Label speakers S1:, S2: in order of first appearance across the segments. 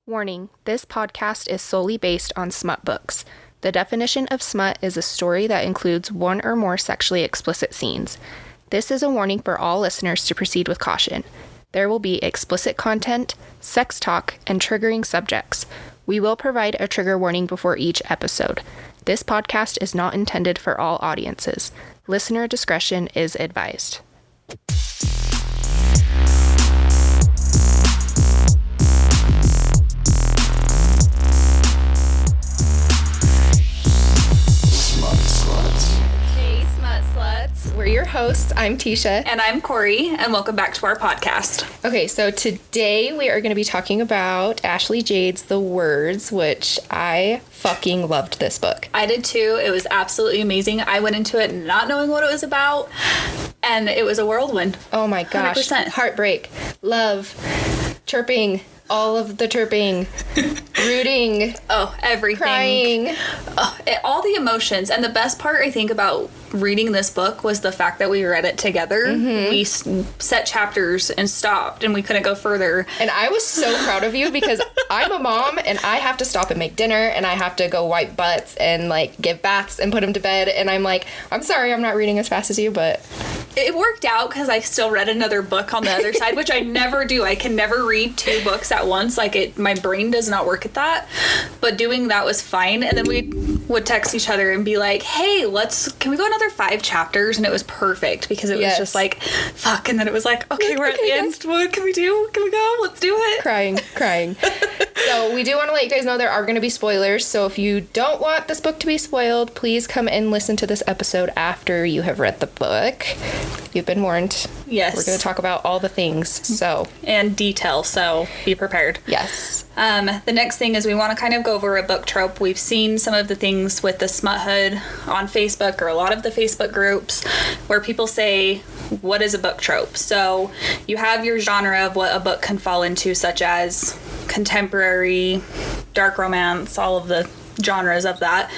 S1: Warning, this podcast is solely based on smut books. The definition of smut is a story that includes one or more sexually explicit scenes. This is a warning for all listeners to proceed with caution. There will be explicit content, sex talk, and triggering subjects. We will provide a trigger warning before each episode. This podcast is not intended for all audiences. Listener discretion is advised. We're your hosts. I'm Tisha.
S2: And I'm Corey, and welcome back to our podcast.
S1: Okay, so today we are going to be talking about Ashley Jade's The Words, which I fucking loved this book.
S2: I did too. It was absolutely amazing. I went into it not knowing what it was about, and it was a whirlwind.
S1: Oh my gosh.
S2: 100%.
S1: Heartbreak, love, chirping, all of the chirping, rooting.
S2: Oh, everything.
S1: Crying.
S2: All the emotions. And the best part, I think, about reading this book was the fact that we read it together. Mm-hmm. We set chapters and stopped, and we couldn't go further.
S1: And I was so proud of you because I'm a mom, and I have to stop and make dinner, and I have to go wipe butts and, like, give baths and put them to bed. And I'm like, I'm sorry I'm not reading as fast as you, but...
S2: It worked out because I still read another book on the other side, which I never do. I can never read two books at once. My brain does not work at that. But doing that was fine. And then we would text each other and be like, hey, can we go another 5 chapters? And it was perfect because it was just like, fuck. And then it was like, okay, we're at the end. What can we do? Can we go? Let's do it.
S1: Crying. So we do want to let you guys know there are going to be spoilers. So if you don't want this book to be spoiled, please come and listen to this episode after you have read the book. You've been warned.
S2: Yes.
S1: We're going to talk about all the things, so.
S2: And detail, so be prepared.
S1: Yes.
S2: The next thing is we want to kind of go over a book trope. We've seen some of the things with the smut hood on Facebook or a lot of the Facebook groups where people say, what is a book trope? So you have your genre of what a book can fall into, such as contemporary, dark romance, all of the genres of that.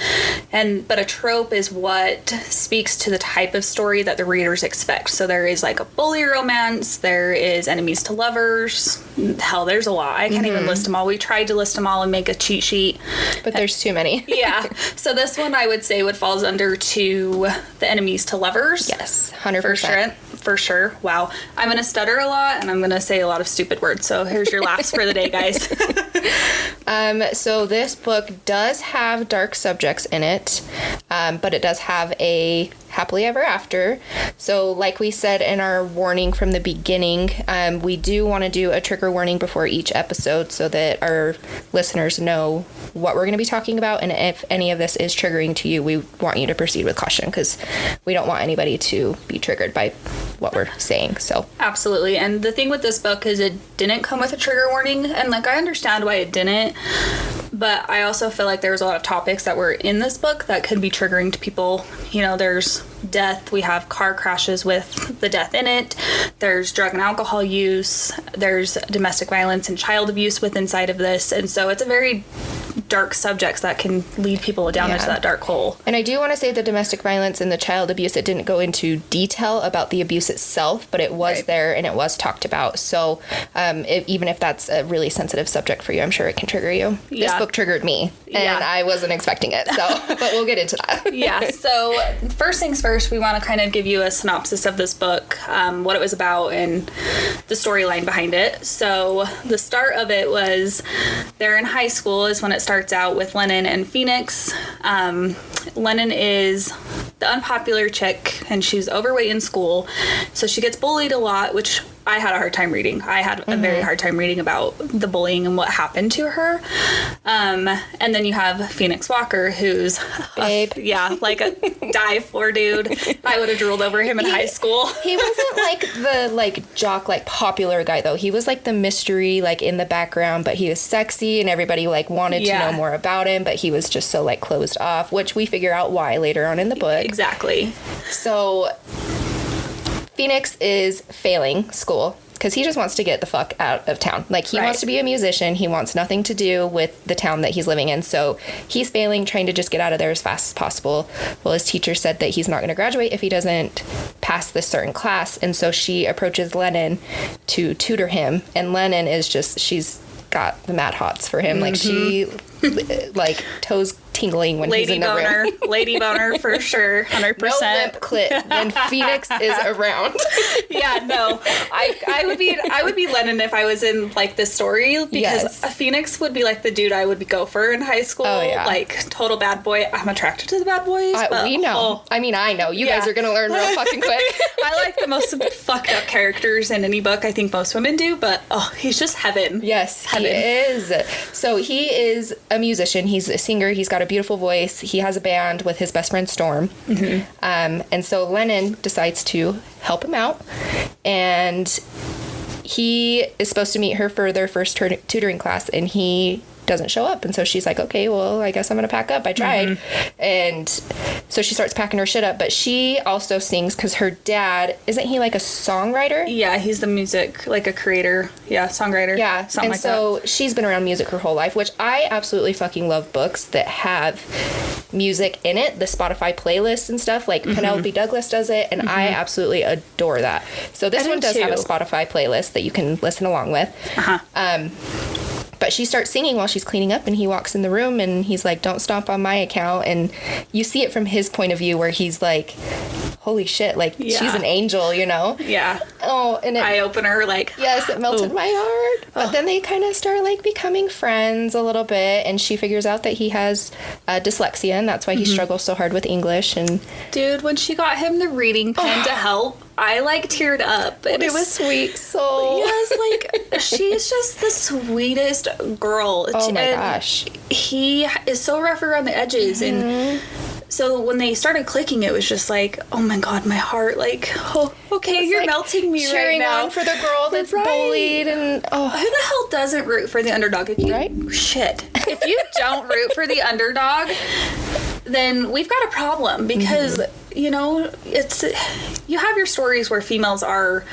S2: But a trope is what speaks to the type of story that the readers expect. So there is like a bully romance, there is enemies to lovers. Hell, there's a lot. I can't even list them all. We tried to list them all and make a cheat sheet.
S1: But there's too many.
S2: Yeah. So this one I would say falls under to the enemies to lovers.
S1: Yes, 100%.
S2: For sure. Wow. I'm going to stutter a lot and I'm going to say a lot of stupid words. So here's your laughs for the day, guys.
S1: So this book does have dark subjects in it, but it does have a happily ever after. So like we said in our warning from the beginning, we do want to do a trigger warning before each episode so that our listeners know what we're going to be talking about. And if any of this is triggering to you, we want you to proceed with caution because we don't want anybody to be triggered by what we're saying. So
S2: absolutely. And the thing with this book is it didn't come with a trigger warning. And I understand why it didn't. But I also feel like there's a lot of topics that were in this book that could be triggering to people. There's death. We have car crashes with the death in it. There's drug and alcohol use. There's domestic violence and child abuse inside of this. And so it's a very dark subjects that can lead people down into that dark hole.
S1: And I do want to say the domestic violence and the child abuse, it didn't go into detail about the abuse itself, but it was there and it was talked about. So even if that's a really sensitive subject for you, I'm sure it can trigger you. This book triggered me and I wasn't expecting it. So, but we'll get into that.
S2: Yeah. So first things first, we want to kind of give you a synopsis of this book, what it was about and the storyline behind it. So the start of it was they're in high school is when it starts out with Lennon and Phoenix. Lennon is the unpopular chick and she's overweight in school. So she gets bullied a lot, which I had a hard time reading. I had a very hard time reading about the bullying and what happened to her. And then you have Phoenix Walker, who's
S1: babe.
S2: Like a die for dude. I would have drooled over him in high school.
S1: He wasn't the jock, popular guy though. He was the mystery, in the background, but he was sexy and everybody wanted to know more about him, but he was just so closed off, which we figure out why later on in the book.
S2: Exactly.
S1: So Phoenix is failing school because he just wants to get the fuck out of town. He wants to be a musician. He wants nothing to do with the town that he's living in. So he's failing, trying to just get out of there as fast as possible. Well, his teacher said that he's not going to graduate if he doesn't pass this certain class. And so she approaches Lennon to tutor him. And Lennon is she's got the mad hots for him. Like, she, like, toes tingling when he's in the room.
S2: Lady boner for sure, 100%.
S1: No lip clit when Phoenix is around.
S2: Yeah, no, I would be Lennon if I was in like this story, because a Phoenix would be like the dude I would go for in high school.
S1: Oh, yeah.
S2: Like total bad boy. I'm attracted to the bad boys. But,
S1: we know. I mean, I know. You guys are gonna learn real fucking quick.
S2: I like the most fucked up characters in any book. I think most women do, but he's just heaven.
S1: Yes, heaven. He is. So he is a musician. He's a singer. He's got a beautiful voice. He has a band with his best friend Storm. And so Lennon decides to help him out, and he is supposed to meet her for their first tutoring class, and he doesn't show up. And so she's like, okay, well, I guess I'm gonna pack up. I tried. And so she starts packing her shit up, but she also sings because her dad, isn't he like a songwriter?
S2: Yeah, he's the music, like a creator. Yeah, songwriter.
S1: Yeah, something like that. And so she's been around music her whole life, which I absolutely fucking love books that have music in it, the Spotify playlists and stuff. Like Penelope Douglas does it, and I absolutely adore that. So this one does have a Spotify playlist that you can listen along with. But she starts singing while she's cleaning up, and he walks in the room, and he's like, don't stomp on my account. And you see it from his point of view, where he's like, holy shit, like, she's an angel, you know?
S2: Yeah.
S1: Oh, and
S2: eye-opener, like...
S1: Yes, it melted my heart. But then they kind of start, like, becoming friends a little bit, and she figures out that he has dyslexia, and that's why he struggles so hard with English. And
S2: dude, when she got him the reading pen to help, I, like, teared up.
S1: It was sweet soul.
S2: Yes, like, she's just the sweetest girl.
S1: Oh, my gosh.
S2: He is so rough around the edges, and so when they started clicking, it was just like, oh, my God, my heart, like, oh, okay, you're like melting me right now.
S1: Cheering on for the girl that's bullied, and,
S2: who the hell doesn't root for the underdog? If you, shit. If you don't root for the underdog, then we've got a problem, because... You know, you have your stories where females are,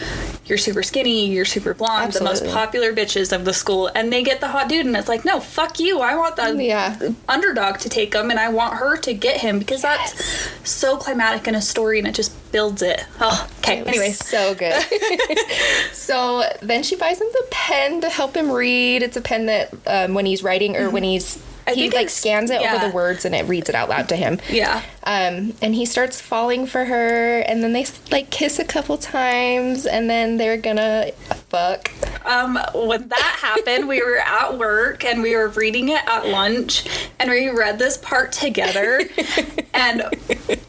S2: you're super skinny, you're super blonde, the most popular bitches of the school, and they get the hot dude, and it's like, no, fuck you, I want the underdog to take him, and I want her to get him, because that's so climatic in a story, and it just builds it. Oh, okay, anyway.
S1: So good. So then she buys him the pen to help him read. It's a pen that when he's writing, or when he like scans it over the words and it reads it out loud to him.
S2: Yeah.
S1: And he starts falling for her, and then they like kiss a couple times, and then they're gonna fuck.
S2: When that happened, we were at work and we were reading it at lunch, and we read this part together, and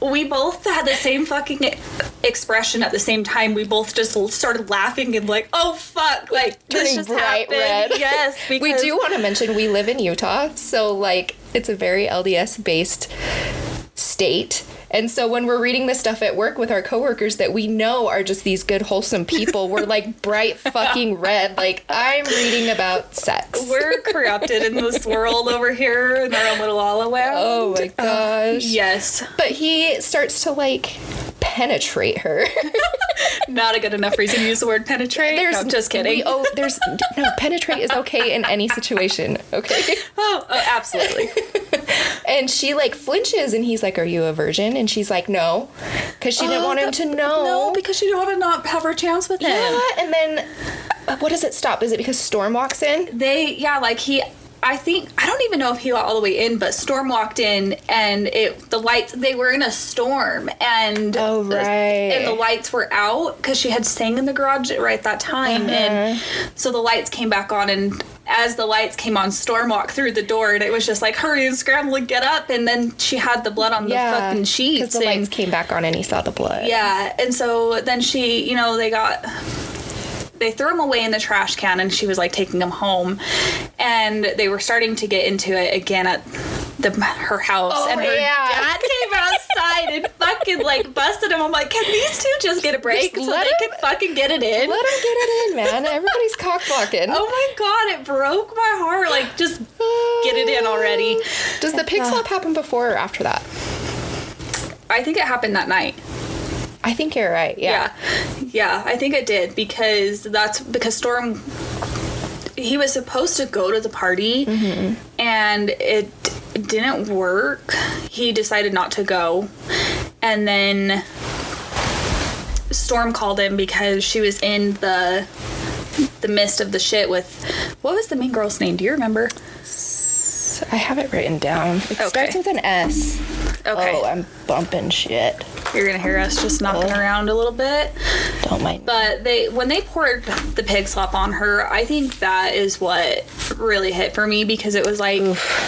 S2: we both had the same fucking expression at the same time. We both just started laughing and like, oh fuck, like this just
S1: bright
S2: happened.
S1: Red.
S2: Yes,
S1: we do want to mention we live in Utah, so like it's a very LDS based state. And so when we're reading this stuff at work with our coworkers that we know are just these good, wholesome people, we're like bright fucking red. Like, I'm reading about sex.
S2: We're corrupted in this world over here in our own little all-around.
S1: Oh my gosh.
S2: Yes.
S1: But he starts to like penetrate her.
S2: Not a good enough reason to use the word penetrate. No, just kidding.
S1: Penetrate is okay in any situation. Okay.
S2: Oh, absolutely.
S1: And she like flinches, and he's like, are you a virgin? And she's like, no, because she didn't want him to know.
S2: No, because she didn't want to not have her chance with him.
S1: Yeah, and then what does it stop? Is it because Storm walks in?
S2: I don't even know if he got all the way in, but Storm walked in, and the lights, they were in a storm, and the lights were out because she had sang in the garage right at that time, and so the lights came back on, and as the lights came on, Storm walked through the door, and it was just like, hurry and scramble and get up, and then she had the blood on the fucking sheets.
S1: Because the lights came back on and he saw the blood.
S2: Yeah, and so then she, they threw him away in the trash can, and she was like taking him home, and they were starting to get into it again at her house, and her dad came outside and fucking like busted him. I'm like, can these two just get a break so they can fucking get it in?
S1: Let them get it in, man. Everybody's cock blocking.
S2: Oh my god, it broke my heart. Like, just get it in already.
S1: Does the pig slap happen before or after that?
S2: I think it happened that night.
S1: I think you're right. Yeah,
S2: I think it did, because Storm, he was supposed to go to the party, and it didn't work. He decided not to go, and then Storm called him because she was in the midst of the shit with What was the main girl's name? Do you remember?
S1: I have it written down. It starts with an S.
S2: Okay.
S1: Oh, I'm bumping shit.
S2: You're gonna hear us just knocking around a little bit.
S1: Don't mind.
S2: But when they poured the pig slop on her, I think that is what really hit for me, because it was like,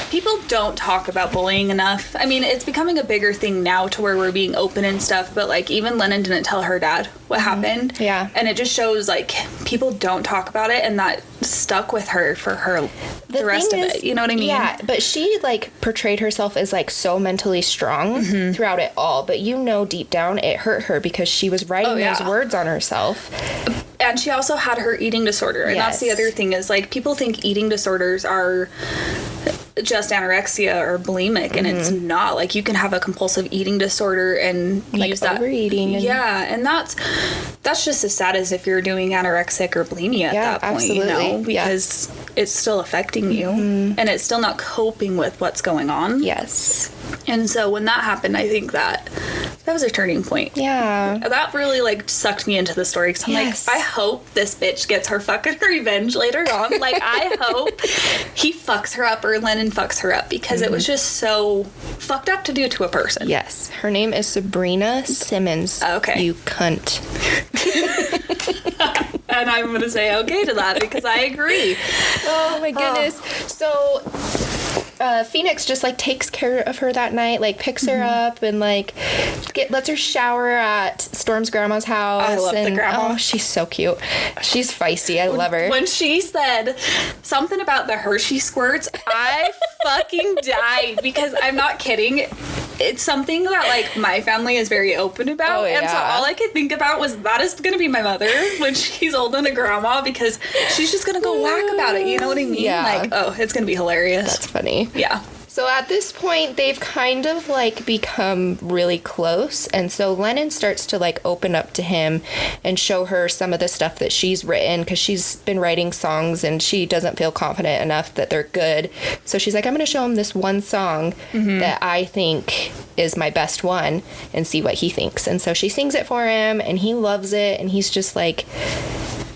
S2: people don't talk about bullying enough. I mean, it's becoming a bigger thing now to where we're being open and stuff, but like even Lennon didn't tell her dad what happened.
S1: Yeah.
S2: And it just shows like people don't talk about it, and that stuck with her for her the rest of it. You know what I mean?
S1: Yeah, but she like portrayed herself as like so mentally strong throughout it all, but you know deep down it hurt her because she was writing those words on herself.
S2: And she also had her eating disorder. And that's the other thing, is like people think eating disorders are just anorexia or bulimic, and it's not. Like, you can have a compulsive eating disorder and
S1: like
S2: use that
S1: overeating.
S2: And that's just as sad as if you're doing anorexic or bulimia at that point,
S1: absolutely.
S2: you know, because it's still affecting you and it's still not coping with what's going on.
S1: Yes.
S2: And so when that happened, I think that was a turning point.
S1: Yeah.
S2: That really, like, sucked me into the story, because I'm like, I hope this bitch gets her fucking revenge later on. Like, I hope he fucks her up, or Lennon fucks her up, because it was just so fucked up to do to a person.
S1: Yes. Her name is Sabrina Simmons.
S2: Okay.
S1: You cunt.
S2: And I'm going to say okay to that, because I agree.
S1: Oh, my goodness. So Phoenix just like takes care of her that night, like picks her up and like lets her shower at Storm's grandma's house.
S2: I love the grandma.
S1: Oh, she's so cute. She's feisty. I love her.
S2: When she said something about the Hershey squirts, I fucking died, because I'm not kidding. It's something that like my family is very open about. And so all I could think about was, that is going to be my mother when she's old and a grandma, because she's just going to go whack about it. You know what I mean?
S1: Yeah.
S2: Like, oh, it's going to be hilarious.
S1: That's funny.
S2: Yeah.
S1: So at this point, they've kind of like become really close. And so Lennon starts to like open up to him and show her some of the stuff that she's written, because she's been writing songs and she doesn't feel confident enough that they're good. So she's like, I'm going to show him this one song that I think is my best one and see what he thinks. And so she sings it for him and he loves it. And he's just like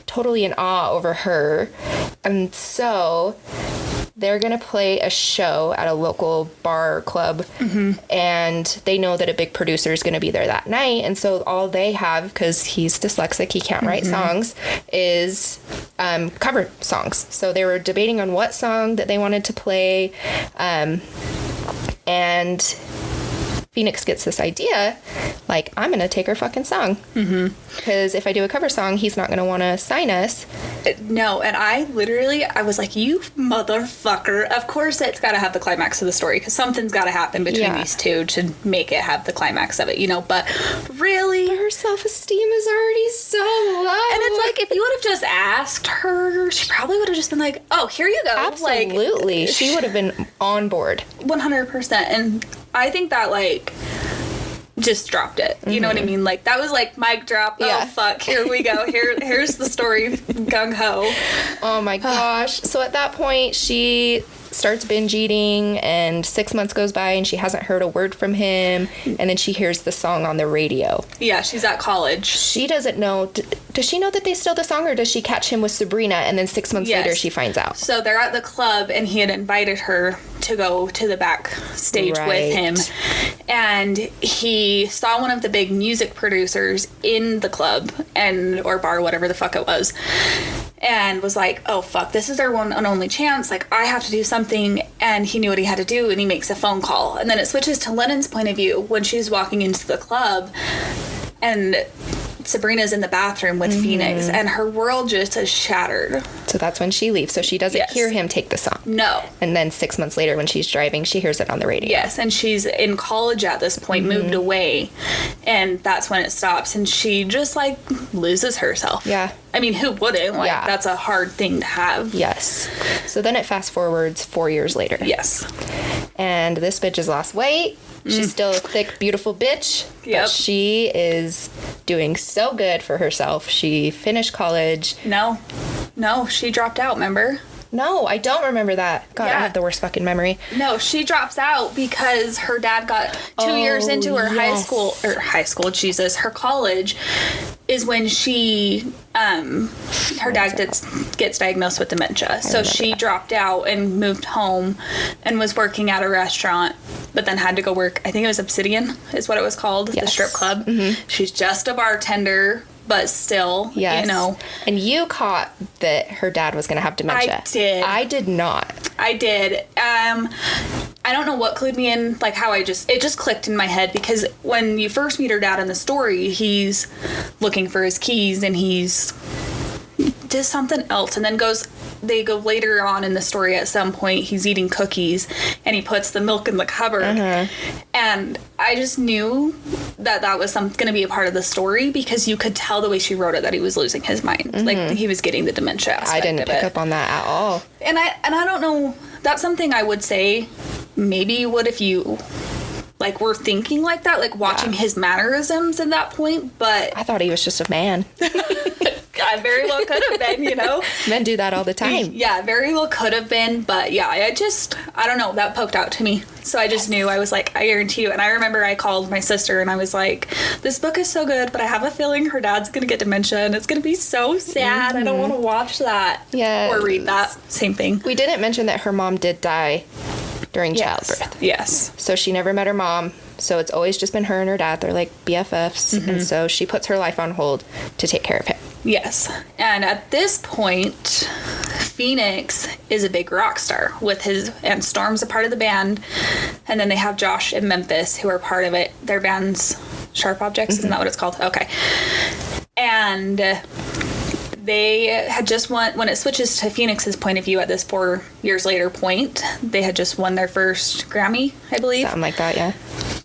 S1: totally in awe over her. And so they're going to play a show at a local bar or club, and they know that a big producer is going to be there that night. And so all they have, because he's dyslexic, he can't write songs, is cover songs. So they were debating on what song that they wanted to play, and Phoenix gets this idea, like, I'm going to take her fucking song. Because if I do a cover song, he's not going to want to sign us.
S2: No, and I was like, you motherfucker. Of course it's got to have the climax of the story, because something's got to happen between these two to make it have the climax of it, you know, but really?
S1: Her self-esteem is already so low.
S2: And it's like, if you would have just asked her, she probably would have just been like, oh, here you go.
S1: Absolutely.
S2: Like,
S1: she would have been on board.
S2: 100%. And I think that, like, just dropped it. You know what I mean? Like, that was like mic drop. Oh, fuck. Here we go. Here's the story. Gung ho.
S1: Oh my gosh. So at that point, she starts binge eating, and 6 months goes by and she hasn't heard a word from him. And then she hears the song on the radio.
S2: Yeah, she's at college.
S1: She doesn't know. Does she know that they stole the song, or does she catch him with Sabrina and then 6 months later she finds out?
S2: So they're at the club and he had invited her to go to the backstage with him. And he saw one of the big music producers in the club or bar, whatever the fuck it was, and was like, oh fuck, this is our one and only chance, like, I have to do something. And he knew what he had to do, and he makes a phone call. And then it switches to Lennon's point of view when she's walking into the club and Sabrina's in the bathroom with Phoenix, and her world just is shattered.
S1: So that's when she leaves. So she doesn't hear him take the song.
S2: No.
S1: And then 6 months later, when she's driving, she hears it on the radio.
S2: Yes, and she's in college at this point, moved away, and that's when it stops, and she just, like, loses herself.
S1: Yeah.
S2: I mean, who wouldn't? Like, that's a hard thing to have.
S1: Yes. So then it fast forwards 4 years later.
S2: Yes.
S1: And this bitch has lost weight. She's still a thick, beautiful bitch.
S2: Yep.
S1: But she is doing so good for herself. She finished college.
S2: No, she dropped out, remember?
S1: No, I don't remember that. God, I have the worst fucking memory.
S2: No, she drops out because her dad got 2 years into her her college is when she, her dad gets diagnosed with dementia. So she dropped out and moved home and was working at a restaurant, but then had to go work, I think it was Obsidian is what it was called, the strip club. She's just a bartender, but still, you know.
S1: And you caught that her dad was going to have dementia.
S2: I did.
S1: I did not.
S2: I did. I don't know what clued me in, like how it just clicked in my head, because when you first meet her dad in the story, he's looking for his keys and he's does something else, and then they go later on in the story at some point, he's eating cookies and he puts the milk in the cupboard. And I just knew that was going to be a part of the story, because you could tell the way she wrote it that he was losing his mind. Like he was getting the dementia aspect.
S1: I didn't pick up on that at all.
S2: And I don't know, that's something I would say maybe you would if you like were thinking like that, like watching his mannerisms at that point, but
S1: I thought he was just a man.
S2: I very well could have been, you know.
S1: Men do that all the time.
S2: Yeah, very well could have been, but yeah, I don't know, that poked out to me. So I just knew, I was like, I guarantee you. And I remember I called my sister and I was like, this book is so good, but I have a feeling her dad's going to get dementia and it's going to be so sad. I don't want to watch that.
S1: Yeah.
S2: Or read that. Same thing.
S1: We didn't mention that her mom did die during childbirth.
S2: Yes.
S1: So she never met her mom. So it's always just been her and her dad. They're like BFFs. And so she puts her life on hold to take care of him.
S2: Yes. And at this point, Phoenix is a big rock star and Storm's a part of the band. And then they have Josh and Memphis, who are part of it. Their band's Sharp Objects. Isn't that what it's called? Okay. And they had just won, when it switches to Phoenix's point of view at this 4 years later point, they had just won their first Grammy, I believe.
S1: Something like that, yeah.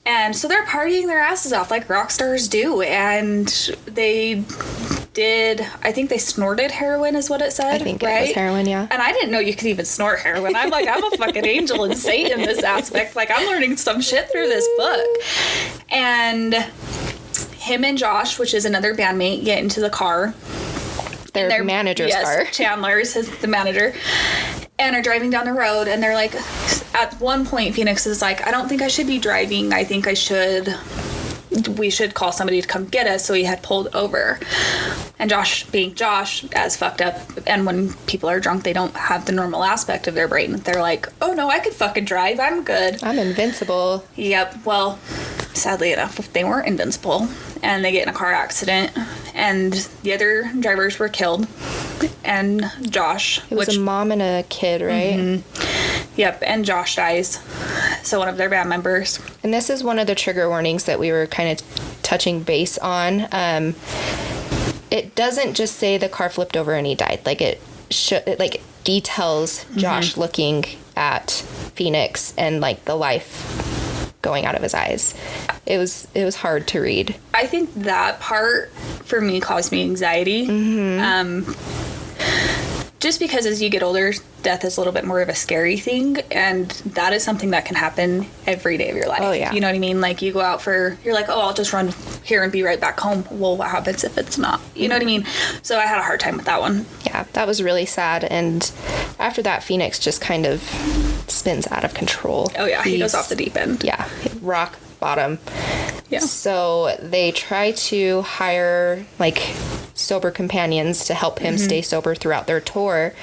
S2: And so they're partying their asses off like rock stars do. And they did, I think they snorted heroin is what it said,
S1: I think it was heroin, yeah.
S2: And I didn't know you could even snort heroin. I'm like, I'm a fucking angel and saint in this aspect. Like, I'm learning some shit through this book. And him and Josh, which is another bandmate, get into the car.
S1: Their manager's car.
S2: Chandler's is the manager. And are driving down the road, and they're like, at one point, Phoenix is like, I don't think I should be driving. I think we should call somebody to come get us. So he had pulled over. And Josh, being Josh, as fucked up, and when people are drunk, they don't have the normal aspect of their brain. They're like, oh no, I could fucking drive. I'm good.
S1: I'm invincible.
S2: Yep. Well, sadly enough, they weren't invincible. And they get in a car accident. And the other drivers were killed. And Josh.
S1: It was a mom and a kid, right?
S2: Yep. And Josh dies. So one of their band members. And
S1: this is one of the trigger warnings that we were kind of touching base on. It doesn't just say the car flipped over and he died. Like it details Josh looking at Phoenix and like the life going out of his eyes. It was hard to read. I think that part for me caused me anxiety. Just because as you get older, death is a little bit more of a scary thing, and that is something that can happen every day of your life. Oh, yeah. You know what I mean? Like, you go out you're like, oh, I'll just run here and be right back home. Well, what happens if it's not? You know what I mean? So I had a hard time with that one. Yeah, that was really sad, and after that, Phoenix just kind of spins out of control. Oh, yeah, he goes off the deep end. Yeah, rock bottom. Yeah. So they try to hire, like, sober companions to help him stay sober throughout their tour,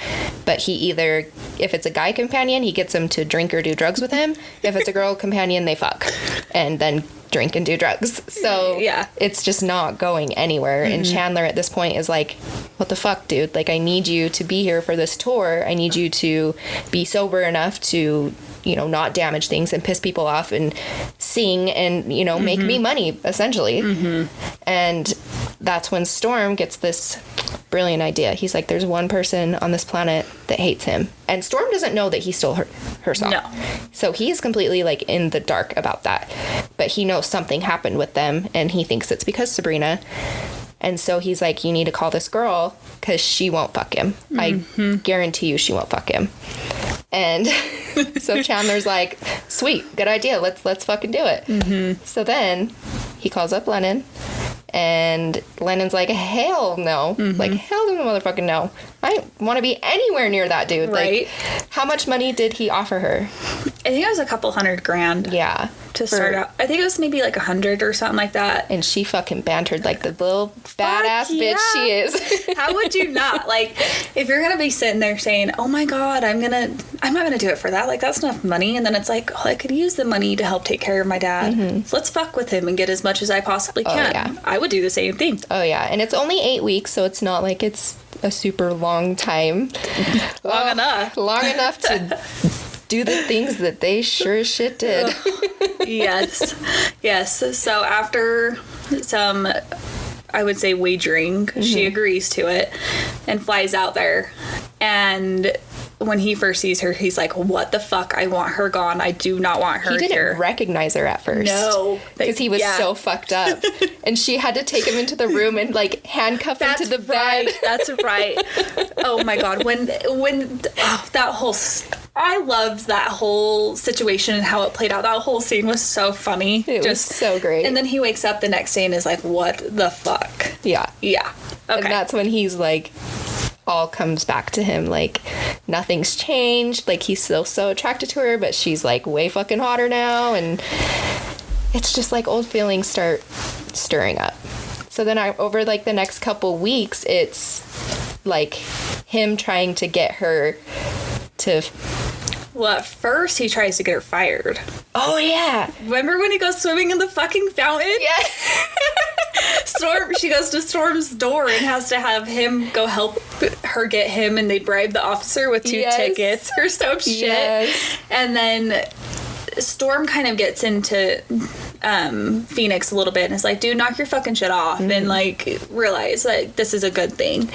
S1: but he either, if it's a guy companion, he gets them to drink or do drugs with him. If it's a girl companion, they fuck and then drink and do drugs. So yeah, it's just not going anywhere. And Chandler at this point is like, what the fuck, dude? Like, I need you to be here for this tour. I need you to be sober enough to, you know, not damage things and piss people off and sing and, you know, make me money, essentially. And that's when Storm gets this brilliant idea. He's like, there's one person on this planet that hates him. And Storm doesn't know that he stole her song. No. So he's completely, like, in the dark about that. But he knows something happened with them, and he thinks it's because Sabrina. And so he's like, you need to call this girl because she won't fuck him. I guarantee you she won't fuck him. And so Chandler's like, sweet, good idea. Let's fucking do it. So then he calls up Lennon, and Lennon's like, hell no. Like, hell no, motherfucking no. I don't want to be anywhere near that dude. Right. Like, how much money did he offer her?
S2: I think it was a couple $100,000.
S1: Yeah.
S2: To start out. I think it was maybe like 100 or something like that.
S1: And she fucking bantered like the little badass bitch she is.
S2: How would you not? Like, if you're gonna be sitting there saying, oh my god, I'm not gonna do it for that, like that's enough money, and then it's like, oh, I could use the money to help take care of my dad. So let's fuck with him and get as much as I possibly can.
S1: Yeah.
S2: I would do the same thing.
S1: Oh yeah. And it's only 8 weeks, so it's not like it's a super long time.
S2: Long enough.
S1: Long enough to do the things that they sure as shit did.
S2: Yes. So after some, I would say, wagering, she agrees to it and flies out there. And when he first sees her, he's like, what the fuck? I want her gone. I do not want her here.
S1: He didn't recognize her at first.
S2: No.
S1: Because he was so fucked up. And she had to take him into the room and, like, handcuff him to the bed.
S2: That's right. Oh, my God. When that whole... I loved that whole situation and how it played out. That whole scene was so funny.
S1: It was so great.
S2: And then he wakes up the next day and is like, what the fuck?
S1: Yeah.
S2: Yeah. Okay.
S1: And that's when he's like... all comes back to him, like nothing's changed, like he's still so attracted to her, but she's like way fucking hotter now, and it's just like old feelings start stirring up. So then over like the next couple weeks, it's like him trying to get her to...
S2: Well, at first he tries to get her fired.
S1: Oh yeah.
S2: Remember when he goes swimming in the fucking fountain?
S1: Yeah.
S2: She goes to Storm's door and has to have him go help her get him, and they bribe the officer with 2 tickets or some shit.
S1: Yes.
S2: And then Storm kind of gets into Phoenix a little bit and is like, dude, knock your fucking shit off and like realize that this is a good thing.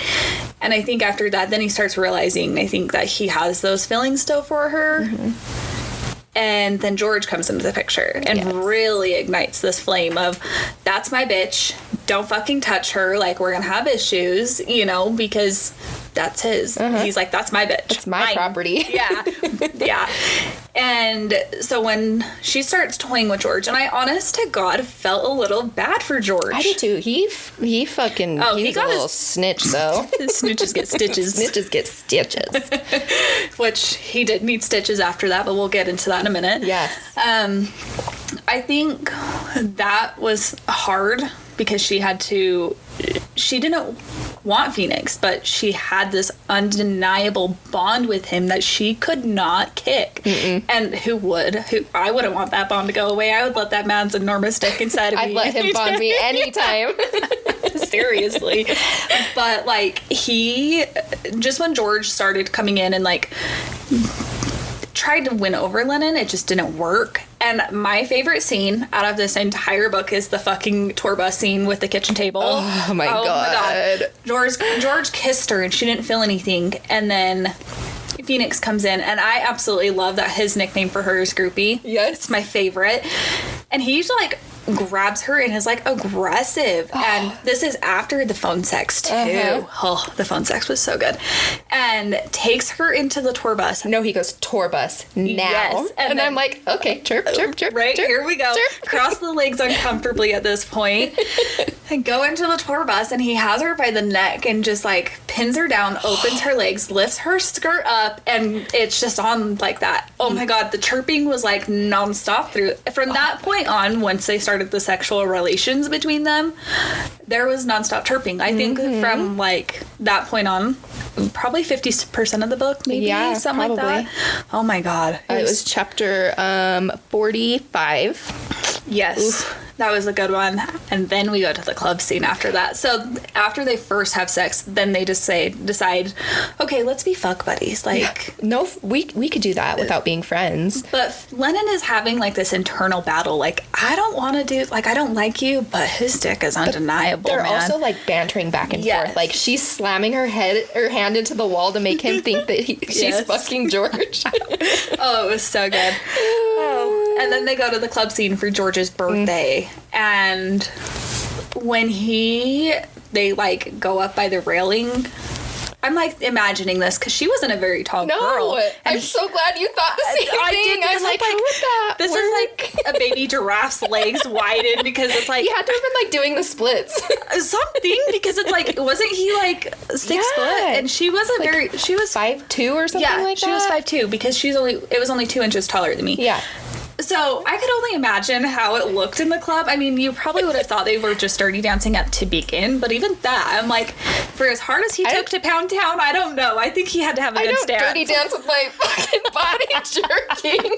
S2: And I think after that, then he starts realizing, I think, that he has those feelings still for her. And then George comes into the picture and really ignites this flame of, that's my bitch, don't fucking touch her, like we're gonna have issues, you know, because that's his. He's like, that's my bitch.
S1: It's my property.
S2: Yeah. And so when she starts toying with George, and I honest to God felt a little bad for George.
S1: I do too. He fucking, he got a little snitch though.
S2: Snitches get stitches.
S1: Snitches get stitches.
S2: Which he did need stitches after that, but we'll get into that in a minute.
S1: Yes.
S2: I think that was hard because she didn't want Phoenix, but she had this undeniable bond with him that she could not kick. And I wouldn't want that bond to go away. I would let that man's enormous dick inside of me.
S1: I'd let him bond me anytime.
S2: Seriously. But like, just when George started coming in and like tried to win over Lennon, it just didn't work. And my favorite scene out of this entire book is the fucking tour bus scene with the kitchen table.
S1: Oh my god.
S2: George kissed her and she didn't feel anything. And then Phoenix comes in, and I absolutely love that his nickname for her is Groupie.
S1: Yes.
S2: It's my favorite. And he's like grabs her and is like aggressive. And this is after the phone sex too. Oh, the phone sex was so good. And takes her into the tour bus.
S1: No, he goes, tour bus now.
S2: Yes.
S1: And I'm like, okay, chirp.
S2: Right,
S1: chirp,
S2: here we go.
S1: Chirp.
S2: Cross the legs uncomfortably at this point. And go into the tour bus, and he has her by the neck and just like pins her down, opens her legs, lifts her skirt up, and it's just on like that. Oh my god, the chirping was like nonstop through. From that point on, once they started the sexual relations between them, there was nonstop chirping. I think from like that point on, probably 50% of the book, maybe something
S1: probably.
S2: like that. Oh my god,
S1: It was chapter 45.
S2: Yes. Oof. That was a good one. And then we go to the club scene after that. So after they first have sex, then they just decide, okay, let's be fuck buddies. Like,
S1: no, we could do that without being friends.
S2: But Lennon is having like this internal battle. Like, I don't want to do, like, I don't like you, but his dick is undeniable.
S1: They're
S2: man.
S1: Also like bantering back and forth. Like, she's slamming her hand into the wall to make him think that she's fucking George.
S2: Oh, it was so good. Oh. And then they go to the club scene for George's birthday. And when they like go up by the railing, I'm like imagining this because she wasn't a very tall girl.
S1: No, I'm so glad you thought the same thing. I was like, how would that
S2: This
S1: work?
S2: is like a baby giraffe's legs widened because it's like
S1: he had to have been like doing the splits.
S2: something because it's like wasn't he like 6 foot and she wasn't
S1: like
S2: she was
S1: 5'2" or something like that.
S2: She was 5'2" because it was only 2 inches taller than me.
S1: Yeah.
S2: So I could only imagine how it looked in the club. I mean, you probably would have thought they were just dirty dancing at to begin, but even that, I'm like, for as hard as he took to Pound Town, I don't know. I think he had to have a good stance.
S1: I don't dirty dance with my fucking body jerking.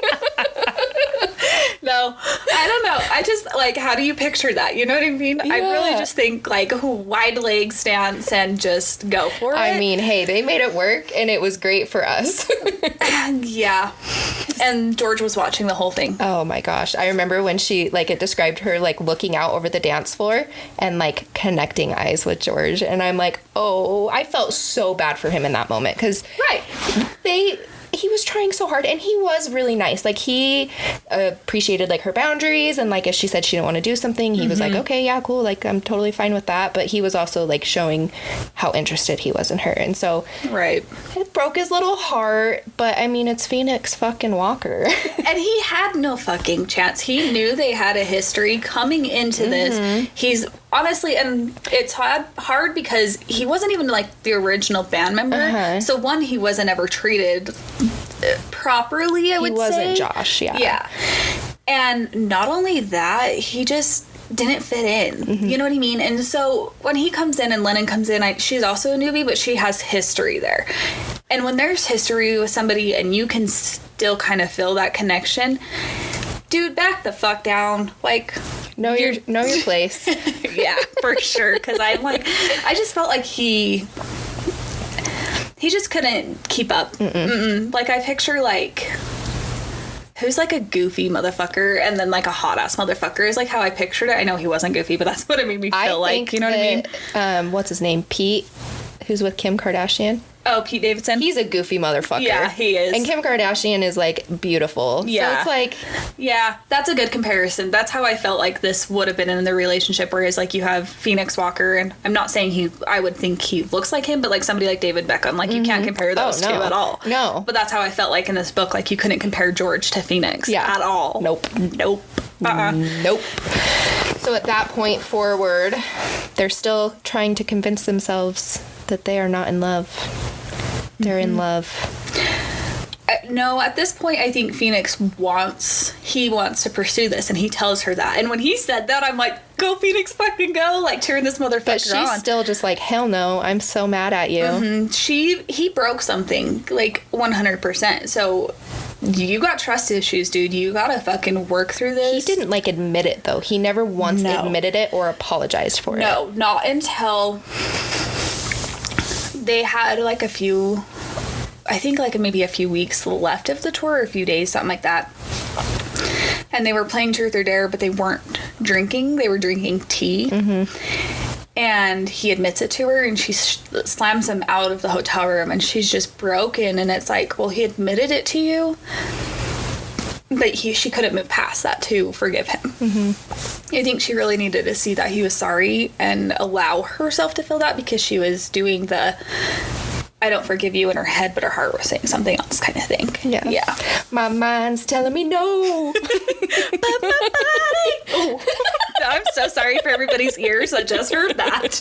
S2: No, I don't know. I just, like, how do you picture that? You know what I mean?
S1: Yeah.
S2: I really just think, like, wide leg stance and just go for it.
S1: I mean, hey, they made it work, and it was great for us.
S2: Yeah. And George was watching the whole thing.
S1: Oh my gosh. I remember when she, like, it described her, like, looking out over the dance floor and, like, connecting eyes with George. And I'm like, oh, I felt so bad for him in that moment. Because he was trying so hard, and he was really nice. Like, he appreciated, like, her boundaries, and, like, if she said she didn't want to do something, he was like, okay, yeah, cool, like, I'm totally fine with that. But he was also, like, showing how interested he was in her, and so it broke his little heart. But I mean, it's Phoenix fucking Walker.
S2: And he had no fucking chance. He knew they had a history coming into this. He's honestly, and it's hard because he wasn't even like the original band member. So one, he wasn't ever treated properly, I would say. He
S1: wasn't Josh,
S2: Yeah. And not only that, he just didn't fit in. You know what I mean? And so when he comes in and Lennon comes in, she's also a newbie, but she has history there. And when there's history with somebody and you can still kind of feel that connection, dude, back the fuck down. Like,
S1: know your place.
S2: Yeah, for sure. Because I'm like, I just felt like he just couldn't keep up. Like, I picture, like, who's, like, a goofy motherfucker and then, like, a hot-ass motherfucker is, like, how I pictured it. I know he wasn't goofy, but that's what it made me feel like. You know what I mean?
S1: What's his name? Pete, who's with Kim Kardashian.
S2: Oh, Pete Davidson?
S1: He's a goofy motherfucker.
S2: Yeah, he is.
S1: And Kim Kardashian is, like, beautiful.
S2: Yeah.
S1: So it's like...
S2: Yeah, that's a good comparison. That's how I felt like this would have been in the relationship, whereas, like, you have Phoenix Walker, and I'm not saying I would think he looks like him, but, like, somebody like David Beckham. Like, you can't compare those two at all.
S1: No.
S2: But that's how I felt like in this book. Like, you couldn't compare George to Phoenix at all.
S1: Nope.
S2: Nope.
S1: Nope. So at that point forward, they're still trying to convince themselves that they are not in love. They're in love.
S2: No, at this point, I think Phoenix wants to pursue this, and he tells her that. And when he said that, I'm like, go Phoenix, fucking go, like, cheering this motherfucker on.
S1: But she's still just like, hell no, I'm so mad at you.
S2: He broke something, like, 100%. So you got trust issues, dude. You gotta fucking work through this.
S1: He didn't, like, admit it, though. He never once admitted it or apologized for it.
S2: No, not until they had, like, I think, like, maybe a few weeks left of the tour, or a few days, something like that. And they were playing Truth or Dare, but they weren't drinking. They were drinking tea. And he admits it to her, and she slams him out of the hotel room, and she's just broken. And it's like, well, he admitted it to you, but she couldn't move past that to forgive him. I think she really needed to see that he was sorry and allow herself to feel that, because she was doing the I don't forgive you in her head, but her heart was saying something else kind of thing. Yeah.
S1: My mind's telling me no.
S2: But my body. Oh, I'm so sorry for everybody's ears that just heard that.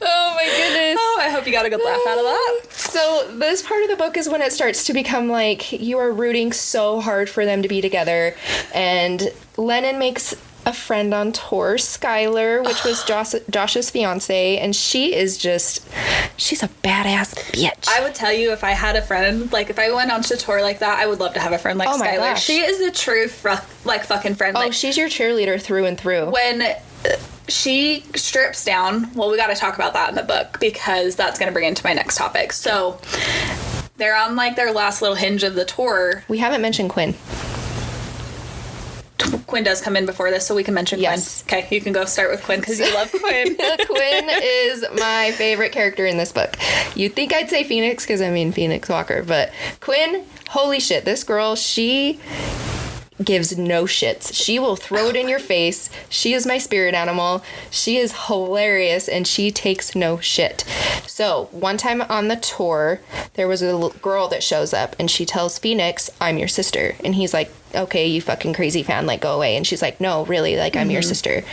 S1: Oh my goodness.
S2: Oh, I hope you got a good laugh out of that.
S1: So this part of the book is when it starts to become like you are rooting so hard for them to be together, and Lennon makes a friend on tour, Skylar, which was Josh's fiance, and she's a badass bitch.
S2: I would tell you, if I had a friend, like, if I went on to tour like that, I would love to have a friend like Skylar.
S1: Gosh.
S2: She is the true fucking friend.
S1: Oh,
S2: like,
S1: she's your cheerleader through and through.
S2: When she strips down, well, we got to talk about that in the book, because that's going to bring into my next topic. So they're on, like, their last little hinge of the tour.
S1: We haven't mentioned Quinn.
S2: Quinn does come in before this, so we can mention Quinn. Okay, you can go start with Quinn, because you love Quinn.
S1: Quinn is my favorite character in this book. You'd think I'd say Phoenix, because I mean Phoenix Walker, but Quinn, holy shit, this girl, she gives no shits. She will throw it in your face. She is my spirit animal. She is hilarious, and she takes no shit. So one time on the tour, there was a little girl that shows up, and she tells Phoenix, I'm your sister. And he's like, okay, you fucking crazy fan, like, go away. And she's like, no, really, like, I'm your sister.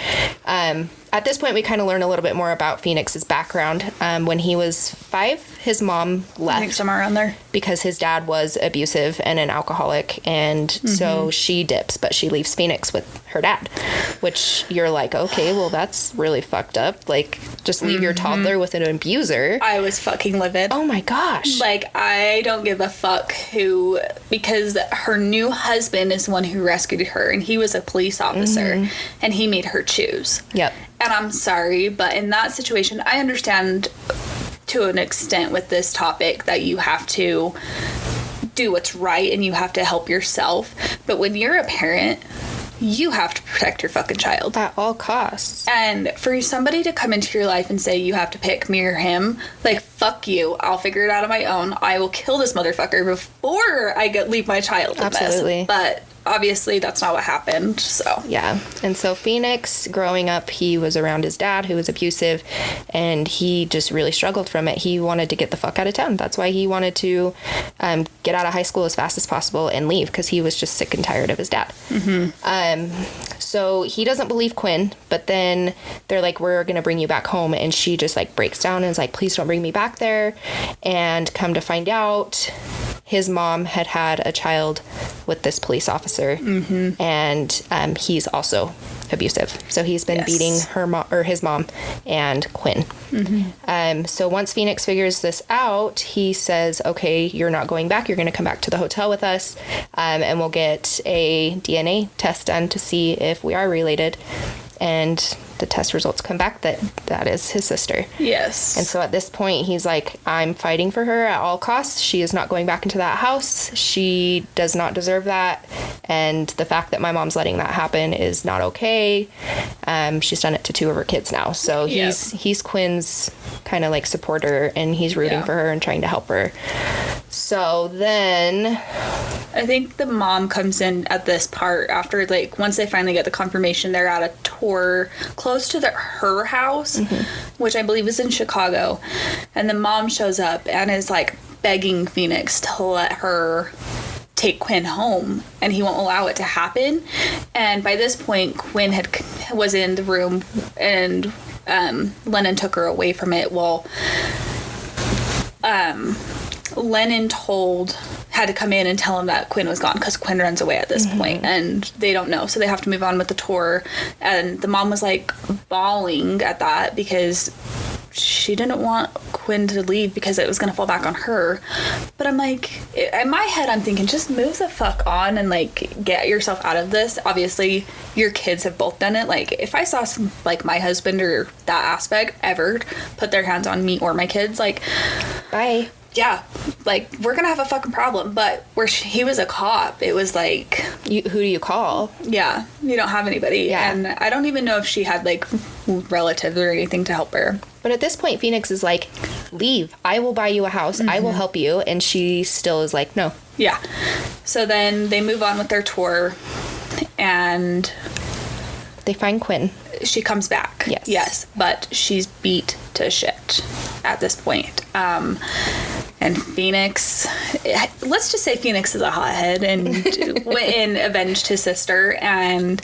S1: At this point, we kind of learn a little bit more about Phoenix's background. When he was 5, his mom left.
S2: I think somewhere around there.
S1: Because his dad was abusive and an alcoholic, and so she dips, but she leaves Phoenix with her dad, which you're like, okay, well, that's really fucked up. Like, just leave your toddler with an abuser.
S2: I was fucking livid.
S1: Oh my gosh.
S2: Like, I don't give a fuck because her new husband is the one who rescued her, and he was a police officer, and he made her choose.
S1: Yep.
S2: And I'm sorry, but in that situation, I understand to an extent with this topic that you have to do what's right and you have to help yourself. But when you're a parent, you have to protect your fucking child.
S1: At all costs.
S2: And for somebody to come into your life and say you have to pick me or him, like, fuck you. I'll figure it out on my own. I will kill this motherfucker before I leave my child in
S1: Absolutely.
S2: this. But obviously that's not what happened, so.
S1: Yeah. And so Phoenix, growing up, he was around his dad, who was abusive, and he just really struggled from it. He wanted to get the fuck out of town. That's why he wanted to get out of high school as fast as possible and leave, because he was just sick and tired of his dad. So he doesn't believe Quinn, but then they're like, we're going to bring you back home. And she just, like, breaks down and is like, please don't bring me back there. And come to find out, his mom had a child with this police officer, and he's also abusive. So he's been beating her mom, or his mom, and Quinn. So once Phoenix figures this out, he says, okay, you're not going back. You're going to come back to the hotel with us, and we'll get a DNA test done to see if we are related. And the test results come back that is his sister.
S2: Yes.
S1: And so at this point, he's like, I'm fighting for her at all costs. She is not going back into that house. She does not deserve that. And the fact that my mom's letting that happen is not okay. She's done it to 2 of her kids now. So he's Quinn's kind of like supporter, and he's rooting for her and trying to help her. So then
S2: I think the mom comes in at this part after, like, once they finally get the confirmation, they're at a tour close to her house, which I believe is in Chicago. And the mom shows up and is, like, begging Phoenix to let her take Quinn home, and he won't allow it to happen. And by this point, Quinn was in the room, and Lennon took her away from it. Well, Lennon had to come in and tell him that Quinn was gone, because Quinn runs away at this point, and they don't know, so they have to move on with the tour. And the mom was, like, bawling at that because she didn't want Quinn to leave because it was going to fall back on her. But I'm like, in my head, I'm thinking, just move the fuck on and, like, get yourself out of this. Obviously, your kids have both done it. Like, if I saw some, like, my husband or that aspect ever put their hands on me or my kids, like,
S1: bye.
S2: Yeah, like, we're gonna have a fucking problem. But where he was a cop, it was like,
S1: who do you call?
S2: Yeah, you don't have anybody.
S1: Yeah.
S2: And I don't even know if she had, like, relatives or anything to help her.
S1: But at this point, Phoenix is like, leave. I will buy you a house. I will help you. And she still is like, no.
S2: Yeah. So then they move on with their tour, and
S1: they find Quinn.
S2: She comes back.
S1: Yes.
S2: Yes, but she's beat to shit at this point. And Phoenix, let's just say Phoenix is a hothead and went and avenged his sister, and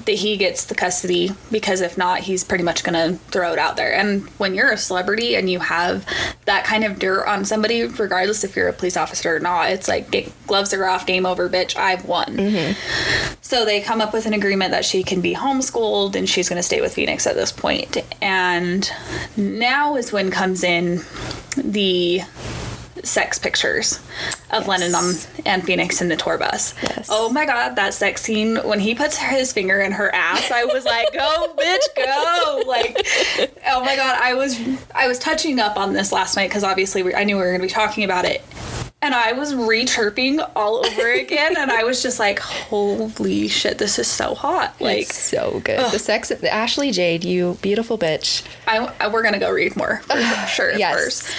S2: he gets the custody, because if not, he's pretty much going to throw it out there. And when you're a celebrity and you have that kind of dirt on somebody, regardless if you're a police officer or not, it's like, gloves are off, game over, bitch, I've won. So they come up with an agreement that she can be homeschooled, and she's going to stay with Phoenix at this point. And now is when comes in the sex pictures of Lennon and Phoenix in the tour bus.
S1: Yes.
S2: Oh my god, that sex scene when he puts his finger in her ass, I was like, go bitch, go. Like, oh my god, I was touching up on this last night because obviously I knew we were going to be talking about it. And I was re-chirping all over again, and I was just like, holy shit, this is so hot. Like,
S1: it's so good. The Ashley Jade, you beautiful bitch.
S2: We're going to go read more, for sure,
S1: yes.
S2: first.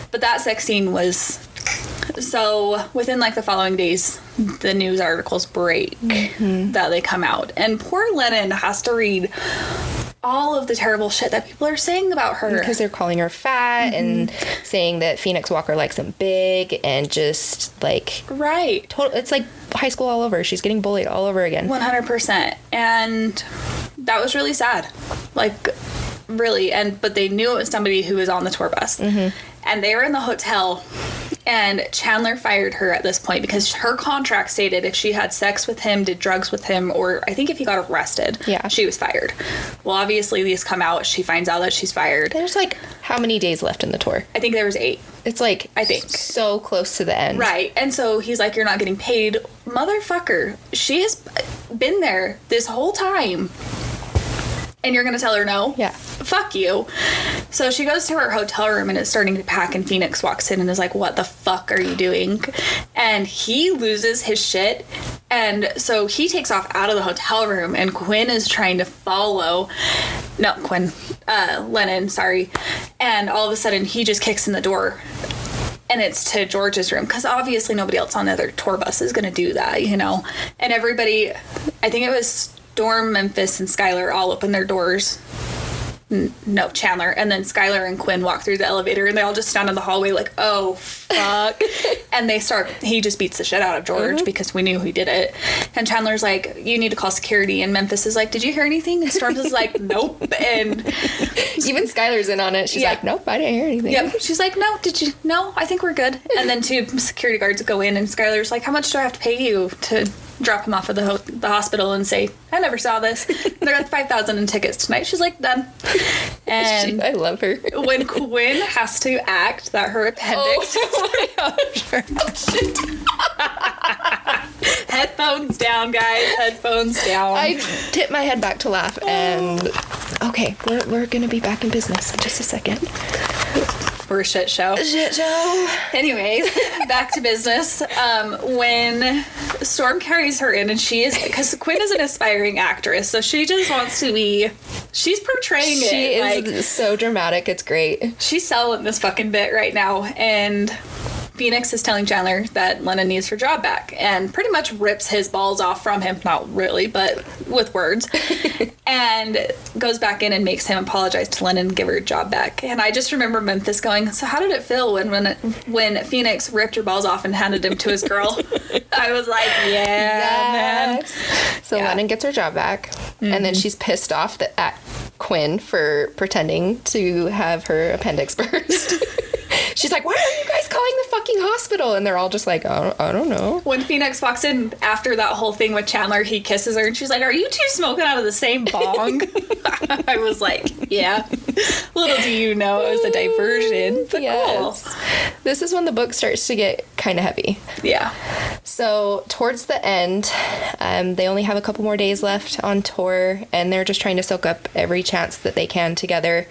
S2: But that sex scene was So within like the following days, the news articles break that they come out. And poor Lennon has to read all of the terrible shit that people are saying about her.
S1: Because they're calling her fat and saying that Phoenix Walker likes him big and just like...
S2: Right.
S1: It's like high school all over. She's getting bullied all over again.
S2: 100%. And that was really sad. Like, really. But they knew it was somebody who was on the tour bus. And they were in the hotel... And Chandler fired her at this point because her contract stated if she had sex with him, did drugs with him, or I think if he got arrested, she was fired. Well, obviously these come out. She finds out that she's fired.
S1: There's like how many days left in the tour?
S2: I think there was 8.
S1: It's like,
S2: I think,
S1: so close to the end.
S2: Right. And so he's like, you're not getting paid. Motherfucker, she has been there this whole time. And you're going to tell her no?
S1: Yeah.
S2: Fuck you. So she goes to her hotel room and is starting to pack, and Phoenix walks in and is like, what the fuck are you doing? And he loses his shit. And so he takes off out of the hotel room, and Quinn is trying to follow. No, Lennon, sorry. And all of a sudden he just kicks in the door. And it's to George's room, because obviously nobody else on the other tour bus is going to do that, you know? And everybody, I think it was Storm, Memphis, and Skylar all open their doors. No, Chandler. And then Skylar and Quinn walk through the elevator, and they all just stand in the hallway like, oh, fuck. And he just beats the shit out of George because we knew he did it. And Chandler's like, you need to call security. And Memphis is like, did you hear anything? And Storm's is like, nope. And
S1: even Skylar's in on it. She's like, nope, I didn't hear anything.
S2: Yep. She's like, no, did you? No, I think we're good. And then 2 security guards go in, and Skylar's like, how much do I have to pay you to drop him off at the hospital and say, I never saw this. They're like $5,000 in tickets tonight. She's like, done. And
S1: I love her.
S2: When Quinn has to act that her appendix.
S1: Oh my gosh.
S2: Oh, shit. Headphones down, guys. Headphones down.
S1: I tipped my head back to laugh, and okay, we're gonna be back in business in just a second.
S2: We're a shit show. Anyways, back to business. When Storm carries her in, and because Quinn is an aspiring actress, so she just wants to be, she's portraying it.
S1: She is so dramatic. It's great.
S2: She's selling this fucking bit right now, and Phoenix is telling Chandler that Lennon needs her job back, and pretty much rips his balls off from him. Not really, but with words. And goes back in and makes him apologize to Lennon and give her a job back. And I just remember Memphis going, so how did it feel when Phoenix ripped her balls off and handed him to his girl? I was like, man.
S1: So Lennon gets her job back, and then she's pissed off at Quinn for pretending to have her appendix burst. She's like, why are you guys calling the fucking hospital? And they're all just like, I don't know.
S2: When Phoenix walks in after that whole thing with Chandler, he kisses her, and she's like, are you two smoking out of the same bong? I was like, yeah. Little do you know it was a diversion. But yes. Cool.
S1: This is when the book starts to get kind of heavy.
S2: Yeah.
S1: So towards the end, they only have a couple more days left on tour, and they're just trying to soak up every chance that they can together.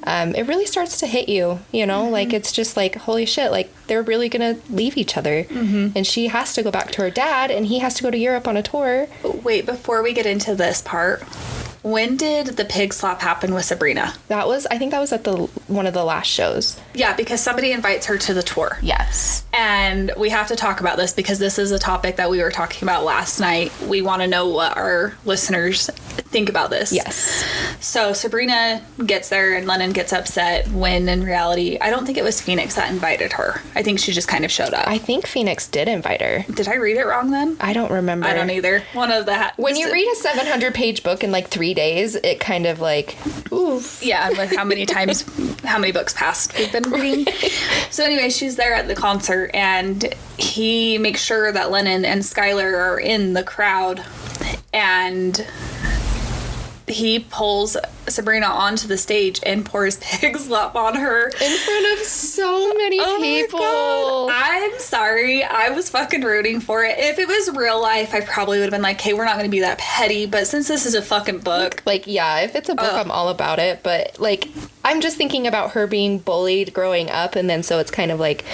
S1: It really starts to hit you, you know, like it's just like, holy shit, like they're really gonna leave each other. And she has to go back to her dad, and he has to go to Europe on a tour.
S2: Wait, before we get into this part, when did the pig slap happen with Sabrina?
S1: I think that was at one of the last shows.
S2: Yeah, because somebody invites her to the tour.
S1: Yes.
S2: And we have to talk about this because this is a topic that we were talking about last night. We want to know what our listeners think about this.
S1: Yes.
S2: So Sabrina gets there and Lennon gets upset when in reality, I don't think it was Phoenix that invited her. I think she just kind of showed up.
S1: I think Phoenix did invite her.
S2: Did I read it wrong then?
S1: I don't remember.
S2: I don't either. One of the...
S1: When you read a 700-page book in like 3 days, it kind of like, oof.
S2: Yeah, with how many books past we've been reading. So anyway, she's there at the concert, and he makes sure that Lennon and Skylar are in the crowd, and he pulls Sabrina onto the stage and pours pig slop on her.
S1: In front of so many people.
S2: My God. I'm sorry. I was fucking rooting for it. If it was real life, I probably would have been like, hey, we're not going to be that petty. But since this is a fucking book.
S1: Like, yeah, if it's a book, I'm all about it. But, like, I'm just thinking about her being bullied growing up. And then so it's kind of like,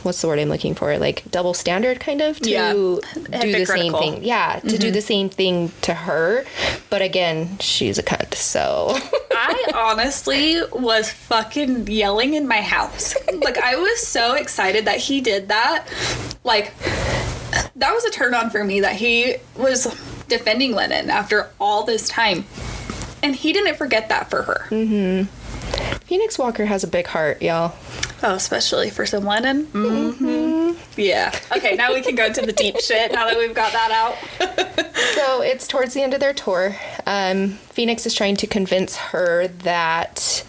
S1: what's the word I'm looking for? Like double standard kind of to do the same thing. Yeah, to do the same thing to her. But again, she's a cunt, so.
S2: I honestly was fucking yelling in my house. Like, I was so excited that he did that. Like, that was a turn on for me that he was defending Lennon after all this time. And he didn't forget that for her.
S1: Mm-hmm. Phoenix Walker has a big heart, y'all.
S2: Oh, especially for some Lennon. Mm-hmm. Yeah. Okay, now we can go to the deep shit now that we've got that out.
S1: So it's towards the end of their tour. Phoenix is trying to convince her that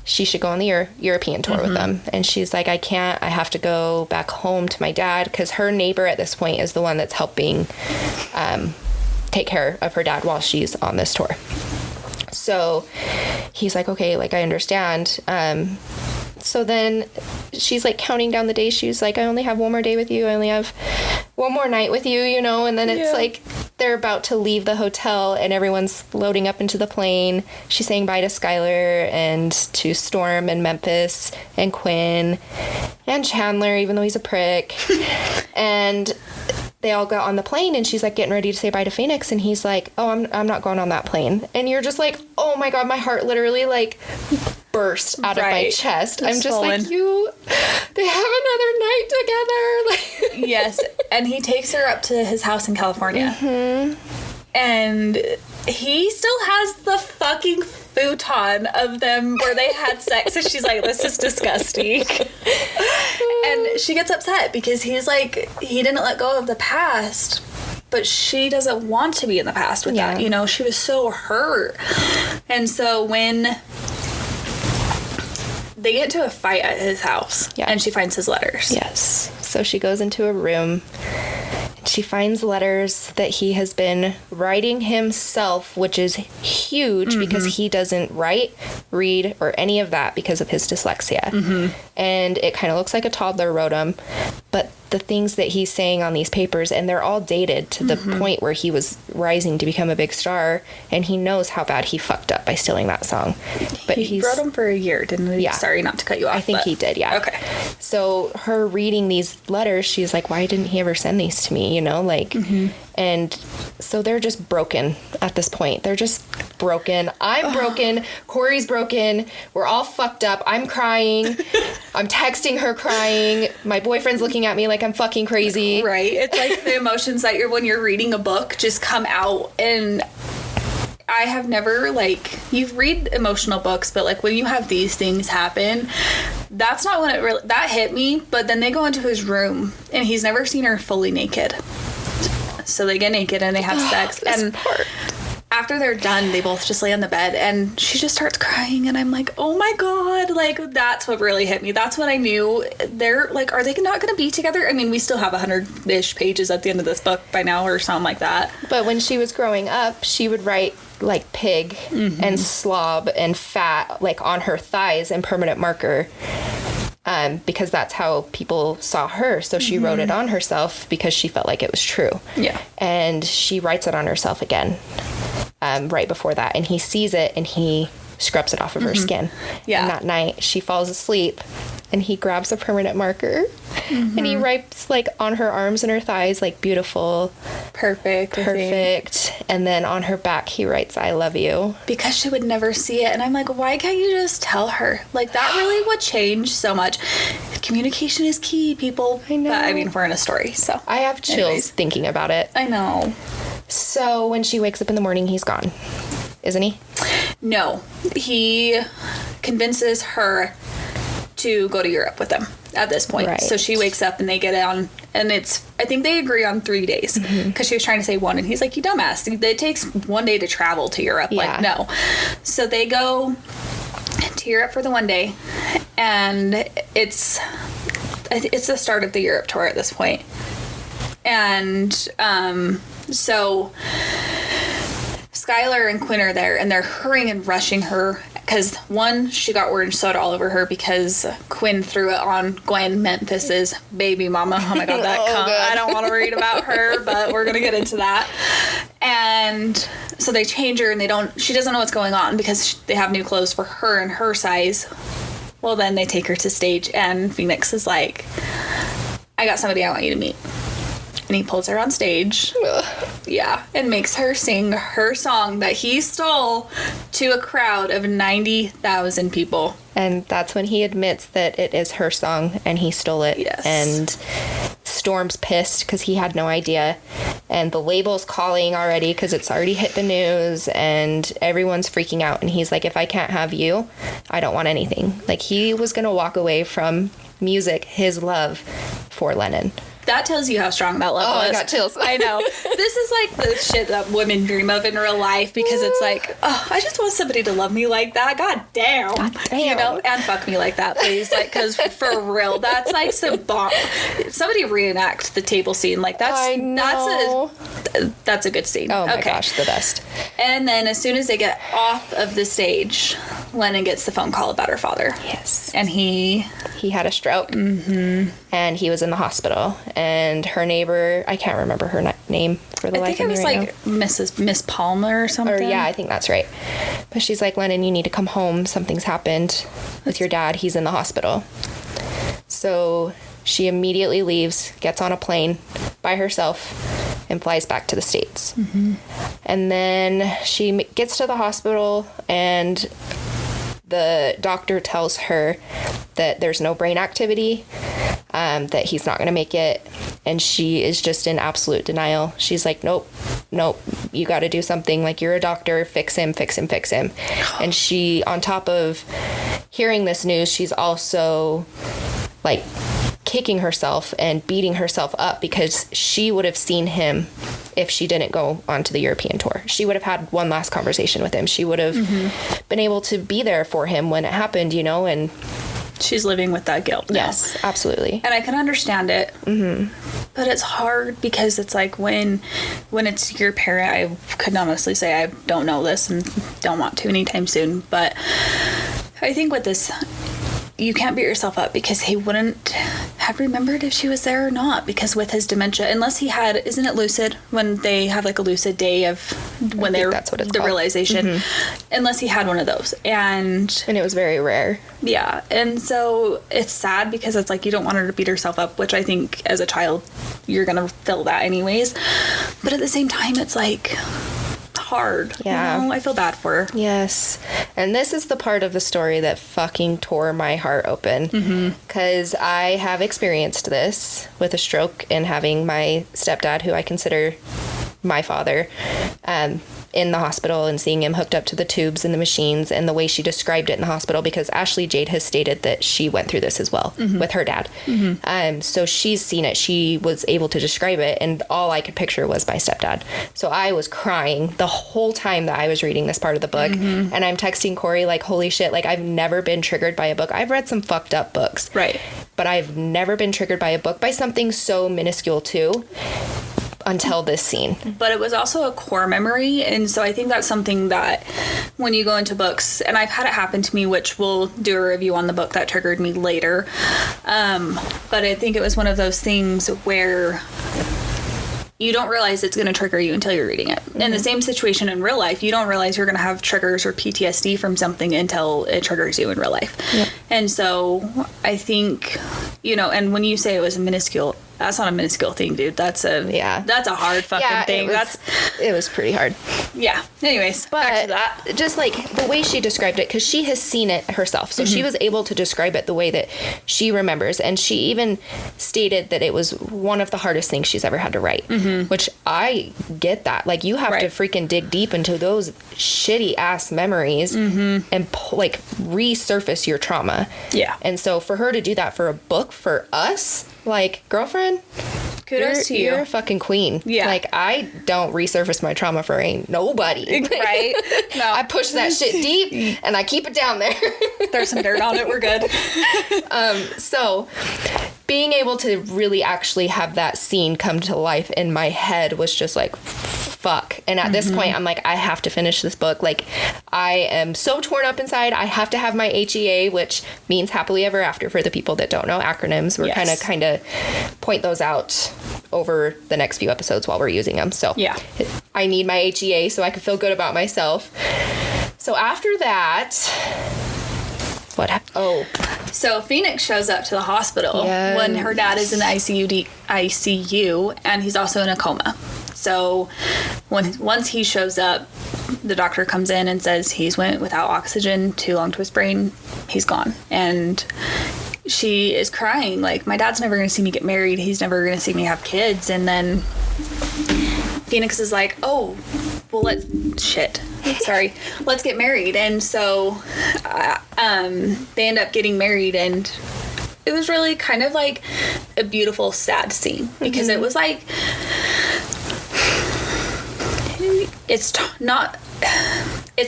S1: she should go on the European tour with them. And she's like, I can't. I have to go back home to my dad, because her neighbor at this point is the one that's helping take care of her dad while she's on this tour. So he's like, okay, like, I understand. So then she's like counting down the days. She's like, I only have one more day with you. I only have one more night with you, you know? And then it's like they're about to leave the hotel and everyone's loading up into the plane. She's saying bye to Skylar and to Storm and Memphis and Quinn and Chandler, even though he's a prick. And they all got on the plane, and she's like getting ready to say bye to Phoenix, and he's like, oh, I'm not going on that plane. And you're just like, oh my God, my heart literally like burst out of my chest. I'm just like, they have another night together. Like,
S2: yes. And he takes her up to his house in California. And he still has the fucking futon of them where they had sex, and she's like, this is disgusting. And she gets upset because he's like, he didn't let go of the past, but she doesn't want to be in the past with that, you know. She was so hurt. And so when they get into a fight at his house, and she finds his letters.
S1: Yes. So she goes into a room. She finds letters that he has been writing himself, which is huge because he doesn't write, read, or any of that because of his dyslexia. And it kind of looks like a toddler wrote them. But the things that he's saying on these papers, and they're all dated to the point where he was rising to become a big star, and he knows how bad he fucked up by stealing that song. But
S2: he wrote them for a year, didn't he?
S1: Yeah.
S2: Sorry, not to cut you off.
S1: I think he did, yeah.
S2: Okay.
S1: So her reading these letters, she's like, why didn't he ever send these to me, you know? Like, and so they're just broken at this point. They're just broken. I'm broken. Corey's broken. We're all fucked up. I'm crying. I'm texting her crying. My boyfriend's looking at me like I'm fucking crazy.
S2: Right. It's like the emotions that when you're reading a book just come out. And I have never, like, you read emotional books, but like when you have these things happen, that's not when it really, that hit me. But then they go into his room and he's never seen her fully naked. So they get naked and they have sex. And after they're done, they both just lay on the bed and she just starts crying. And I'm like, oh my God, like, that's what really hit me. That's what I knew. They're like, are they not going to be together? I mean, we still have 100-ish pages at the end of this book by now or something like that.
S1: But when she was growing up, she would write like pig and slob and fat like on her thighs in permanent marker. Because that's how people saw her. So she wrote it on herself because she felt like it was true. Yeah. And she writes it on herself again right before that. And he sees it and he scrubs it off of her skin. Yeah. And that night she falls asleep and he grabs a permanent marker and he writes like on her arms and her thighs, like beautiful. Perfect. And then on her back he writes, I love you.
S2: Because she would never see it. And I'm like, why can't you just tell her? Like, that really would change so much. Communication is key, people.
S1: I know.
S2: But, I mean, we're in a story, so.
S1: I have chills thinking about it.
S2: I know.
S1: So when she wakes up in the morning, he's gone. Isn't he?
S2: No. He convinces her to go to Europe with them at this point. Right. So she wakes up and they get on, and I think they agree on 3 days because she was trying to say 1 and he's like, you dumbass, it takes 1 day to travel to Europe. Yeah. Like, no. So they go to Europe for the 1 day, and it's the start of the Europe tour at this point. And so Skylar and Quinn are there, and they're hurrying and rushing her because, one, she got orange soda all over her because Quinn threw it on Gwen Memphis's baby mama. Oh my God, that I don't want to read about her, but we're going to get into that. And so they change her, and she doesn't know what's going on because they have new clothes for her and her size. Well, then they take her to stage, and Phoenix is like, I got somebody I want you to meet. And he pulls her on stage. Yeah. And makes her sing her song that he stole to a crowd of 90,000 people.
S1: And that's when he admits that it is her song and he stole it.
S2: Yes.
S1: And Storm's pissed because he had no idea. And the label's calling already because it's already hit the news and everyone's freaking out. And he's like, if I can't have you, I don't want anything. Like, he was going to walk away from music, his love for Lennon.
S2: That tells you how strong that love was.
S1: Oh, I got chills.
S2: I know. This is like the shit that women dream of in real life because it's like, oh, I just want somebody to love me like that. God damn.
S1: God damn.
S2: You know, and fuck me like that, please. Like, because for real, that's like some bomb. Somebody reenact the table scene. Like, that's
S1: I know.
S2: That's a good scene.
S1: Oh my gosh, the best.
S2: And then as soon as they get off of the stage, Lennon gets the phone call about her father.
S1: Yes.
S2: And he
S1: had a stroke. Mm-hmm. And he was in the hospital. And her neighbor, I can't remember her name for the life of me right now. I think it was like Miss Palmer or something. Or yeah, I think that's right. But she's like, Lennon, you need to come home. Something's happened with your dad. He's in the hospital. So she immediately leaves, gets on a plane by herself, and flies back to the States. Mm-hmm. And then she gets to the hospital, and the doctor tells her that there's no brain activity, that he's not going to make it. And she is just in absolute denial. She's like, nope, you got to do something. Like, you're a doctor, fix him. And she, on top of hearing this news, she's also like kicking herself and beating herself up because she would have seen him if she didn't go onto the European tour. She would have had one last conversation with him. She would have been able to be there for him when it happened, you know, and
S2: she's living with that guilt now.
S1: Yes, absolutely.
S2: And I can understand it. Mm-hmm. But it's hard because it's like when it's your parent, I could honestly say I don't know this and don't want to anytime soon. But I think with this, you can't beat yourself up because he wouldn't have remembered if she was there or not, because with his dementia, unless he had, isn't it lucid when they have like a lucid day of when they're
S1: that's what it's
S2: the
S1: called.
S2: Realization, unless he had one of those. And
S1: it was very rare.
S2: Yeah. And so it's sad because it's like you don't want her to beat herself up, which I think as a child you're gonna feel that anyways, but at the same time it's like hard.
S1: Yeah.
S2: You know? I feel bad for her.
S1: Yes. And this is the part of the story that fucking tore my heart open. Because I have experienced this with a stroke and having my stepdad, who I consider my father, in the hospital and seeing him hooked up to the tubes and the machines, and the way she described it in the hospital, because Ashley Jade has stated that she went through this as well with her dad. So she's seen it. She was able to describe it, and all I could picture was my stepdad. So I was crying the whole time that I was reading this part of the book, and I'm texting Corey like, holy shit, like, I've never been triggered by a book. I've read some fucked up books.
S2: Right.
S1: But I've never been triggered by a book by something so minuscule too, until this scene.
S2: But it was also a core memory, and so I think that's something that when you go into books, and I've had it happen to me, which we'll do a review on the book that triggered me later, but I think it was one of those things where you don't realize it's going to trigger you until you're reading it. In the same situation in real life, you don't realize you're going to have triggers or PTSD from something until it triggers you in real life. Yep. And so I think, you know, and when you say it was minuscule, that's not a minuscule thing, dude. That's a hard fucking thing.
S1: It was pretty hard.
S2: Yeah. Anyways,
S1: but
S2: back to that.
S1: Just like the way she described it, because she has seen it herself, so she was able to describe it the way that she remembers, and she even stated that it was one of the hardest things she's ever had to write, which I get that. Like, you have to freaking dig deep into those shitty ass memories and like resurface your trauma. Yeah. And so for her to do that for a book for us, like, girlfriend,
S2: kudos to you.
S1: You're a fucking queen. Yeah. Like, I don't resurface my trauma for ain't nobody.
S2: Right? No.
S1: I push that shit deep and I keep it down there.
S2: Throw some dirt on it. We're good.
S1: So being able to really actually have that scene come to life in my head was just like, fuck. And at this point, I'm like, I have to finish this book. Like, I am so torn up inside. I have to have my HEA, which means happily ever after for the people that don't know acronyms. We're kind of point those out over the next few episodes while we're using them. So yeah, I need my HEA so I can feel good about myself. So after that, What happened? Oh.
S2: So Phoenix shows up to the hospital when her dad is in the ICU, and he's also in a coma. So once he shows up, the doctor comes in and says he's went without oxygen too long to his brain. He's gone. And she is crying, like, my dad's never going to see me get married. He's never going to see me have kids. And then Phoenix is like, oh, well, let's get married. And so they end up getting married, and it was really kind of like a beautiful, sad scene, because it was like, it's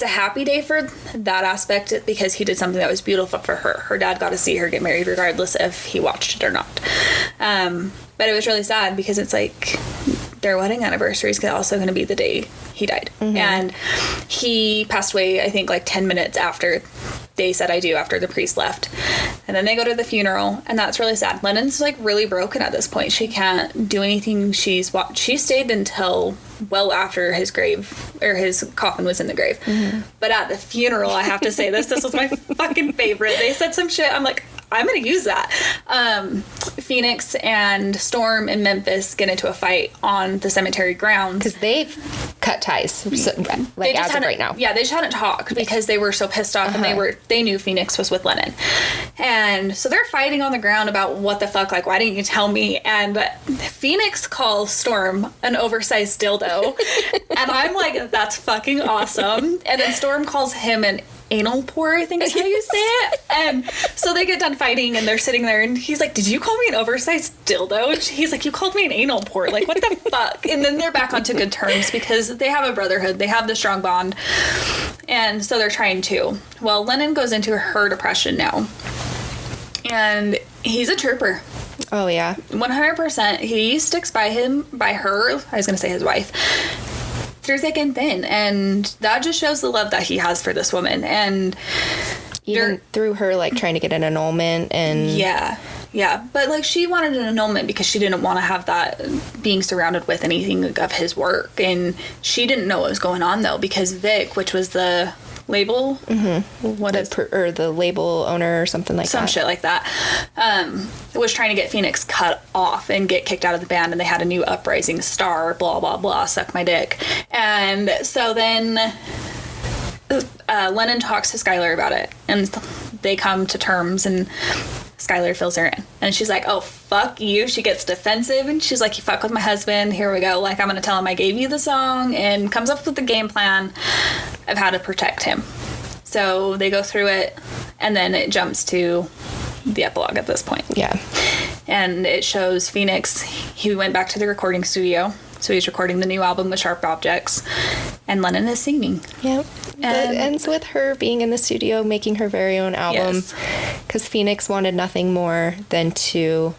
S2: a happy day for that aspect, because he did something that was beautiful for her. Her dad got to see her get married regardless if he watched it or not. But it was really sad, because it's like their wedding anniversary is also going to be the day he died. And he passed away, I think, like 10 minutes after they said I do, after the priest left. And then they go to the funeral, and that's really sad. Lennon's like really broken at this point. She can't do anything. She stayed until well after his coffin was in the grave. But at the funeral, I have to say this was my fucking favorite. They said some shit. I'm like, I'm gonna use that. Phoenix and Storm in Memphis get into a fight on the cemetery grounds,
S1: because they've cut ties, so, like, as of right now.
S2: Yeah, they just hadn't talked because they were so pissed off, and they knew Phoenix was with Lennon. And so they're fighting on the ground about what the fuck, like, why didn't you tell me? And Phoenix calls Storm an oversized dildo. And I'm like, that's fucking awesome. And then Storm calls him an anal pore, I think is how you say it. And so they get done fighting, and they're sitting there, and he's like, did you call me an oversized dildo? And he's like, you called me an anal pore. Like, what the fuck? And then they're back onto good terms, because they have a brotherhood. They have the strong bond. And so they're trying to. Well, Lennon goes into her depression now. And he's a trooper.
S1: Oh, yeah.
S2: 100%. He sticks by her, I was going to say his wife, through thick and thin. And that just shows the love that he has for this woman. And
S1: even through her, like, trying to get an annulment and...
S2: Yeah. But, like, she wanted an annulment because she didn't want to have that being surrounded with anything of his work. And she didn't know what was going on, though, because Vic, which was the label,
S1: or the label owner or something like that.
S2: Some shit like that. Was trying to get Phoenix cut off and get kicked out of the band, and they had a new uprising star, blah, blah, blah, suck my dick. And so then Lennon talks to Skylar about it, and they come to terms, and Skylar fills her in. And she's like, oh, fuck you. She gets defensive, and she's like, you fuck with my husband. Here we go. Like, I'm going to tell him I gave you the song, and comes up with the game plan of how to protect him. So they go through it, and then it jumps to the epilogue at this point.
S1: Yeah.
S2: And it shows Phoenix. He went back to the recording studio. So he's recording the new album with Sharp Objects, and Lennon is singing.
S1: Yep. And it ends with her being in the studio making her very own album, because Phoenix wanted nothing more than to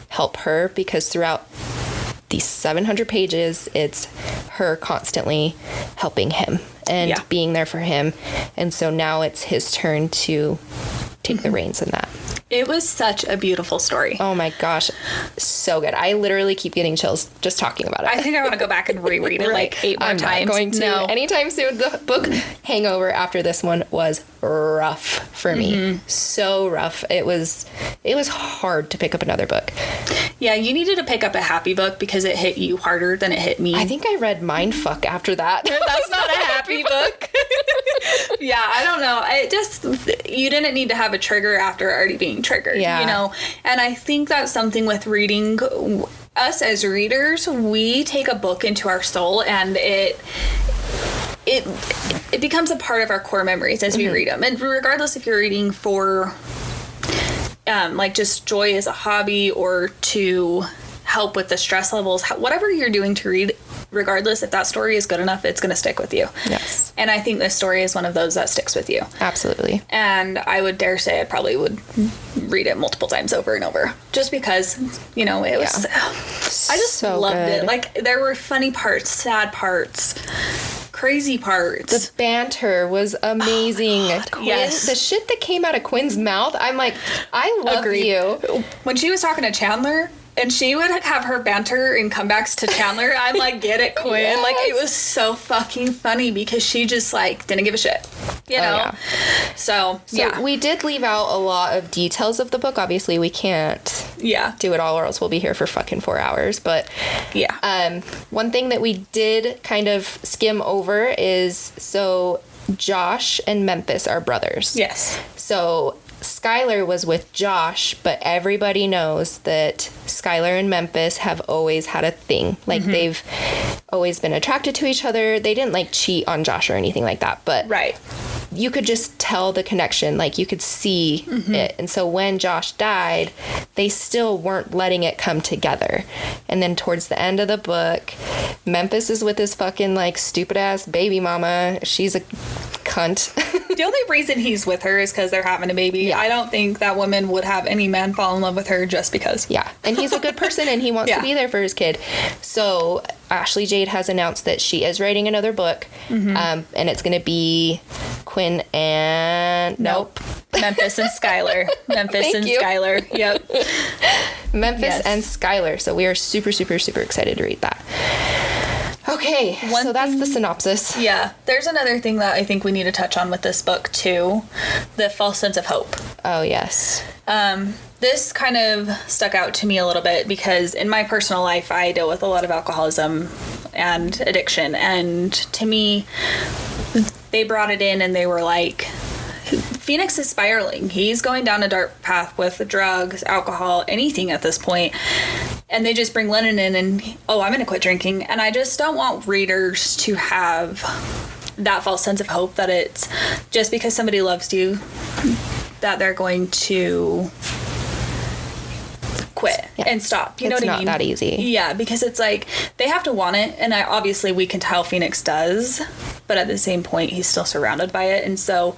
S1: help her, because throughout these 700 pages, it's her constantly helping him and being there for him. And so now it's his turn to take the reins in that.
S2: It was such a beautiful story.
S1: Oh my gosh. So good. I literally keep getting chills just talking about it.
S2: I think I want to go back and reread it like 8 more times.
S1: I'm not going to anytime soon. The book Hangover after this one was rough for me. So rough. It was hard to pick up another book.
S2: Yeah, you needed to pick up a happy book because it hit you harder than it hit me.
S1: I think I read Mindfuck after that.
S2: That's not a happy book. Yeah, I don't know. You didn't need to have a trigger after already being triggered, you know? And I think that's something with reading. Us as readers, we take a book into our soul, and it becomes a part of our core memories as we read them. And regardless if you're reading for like just joy as a hobby or to help with the stress levels, whatever you're doing to read, regardless if that story is good enough, it's going to stick with you.
S1: Yes.
S2: And I think this story is one of those that sticks with you.
S1: Absolutely.
S2: And I would dare say I probably would read it multiple times over and over, just because, you know, it was, I just so loved it. Like, there were funny parts, sad parts, crazy parts.
S1: The banter was amazing.
S2: Oh God, yes.
S1: The shit that came out of Quinn's mouth, I'm like, I love you.
S2: When she was talking to Chandler, And she would have her banter and comebacks to Chandler. I'm like, get it, Quinn. Yes. Like, it was so fucking funny because she just, like, didn't give a shit. You know? Yeah. So, yeah.
S1: We did leave out a lot of details of the book. Obviously, we can't do it all or else we'll be here for fucking 4 hours. But, one thing that we did kind of skim over is, so Josh and Memphis are brothers.
S2: Yes.
S1: So Skylar was with Josh, but everybody knows that Skylar and Memphis have always had a thing. Like, they've always been attracted to each other. They didn't, like, cheat on Josh or anything like that, but you could just tell the connection. Like, you could see it. And so when Josh died, they still weren't letting it come together. And then towards the end of the book, Memphis is with his fucking, like, stupid-ass baby mama. She's a cunt.
S2: The only reason he's with her is because they're having a baby. Yeah. I don't think that woman would have any man fall in love with her just because.
S1: Yeah. And he's a good person and he wants to be there for his kid. So Ashley Jade has announced that she is writing another book. And it's going to be Quinn and... Nope.
S2: Memphis and Skylar. Memphis and Skylar. Yep.
S1: Memphis and Skylar. So we are super, super, super excited to read that. Okay, so that's the synopsis.
S2: Yeah. There's another thing that I think we need to touch on with this book, too. The false sense of hope.
S1: Oh, yes.
S2: This kind of stuck out to me a little bit because in my personal life, I deal with a lot of alcoholism and addiction. And to me, they brought it in and they were like... Phoenix is spiraling. He's going down a dark path with drugs, alcohol, anything at this point. And they just bring Lennon in and, I'm going to quit drinking. And I just don't want readers to have that false sense of hope that it's just because somebody loves you that they're going to quit and stop. You know what I mean?
S1: It's not that easy.
S2: Yeah, because it's like they have to want it. And obviously we can tell Phoenix does. But at the same point, he's still surrounded by it. And so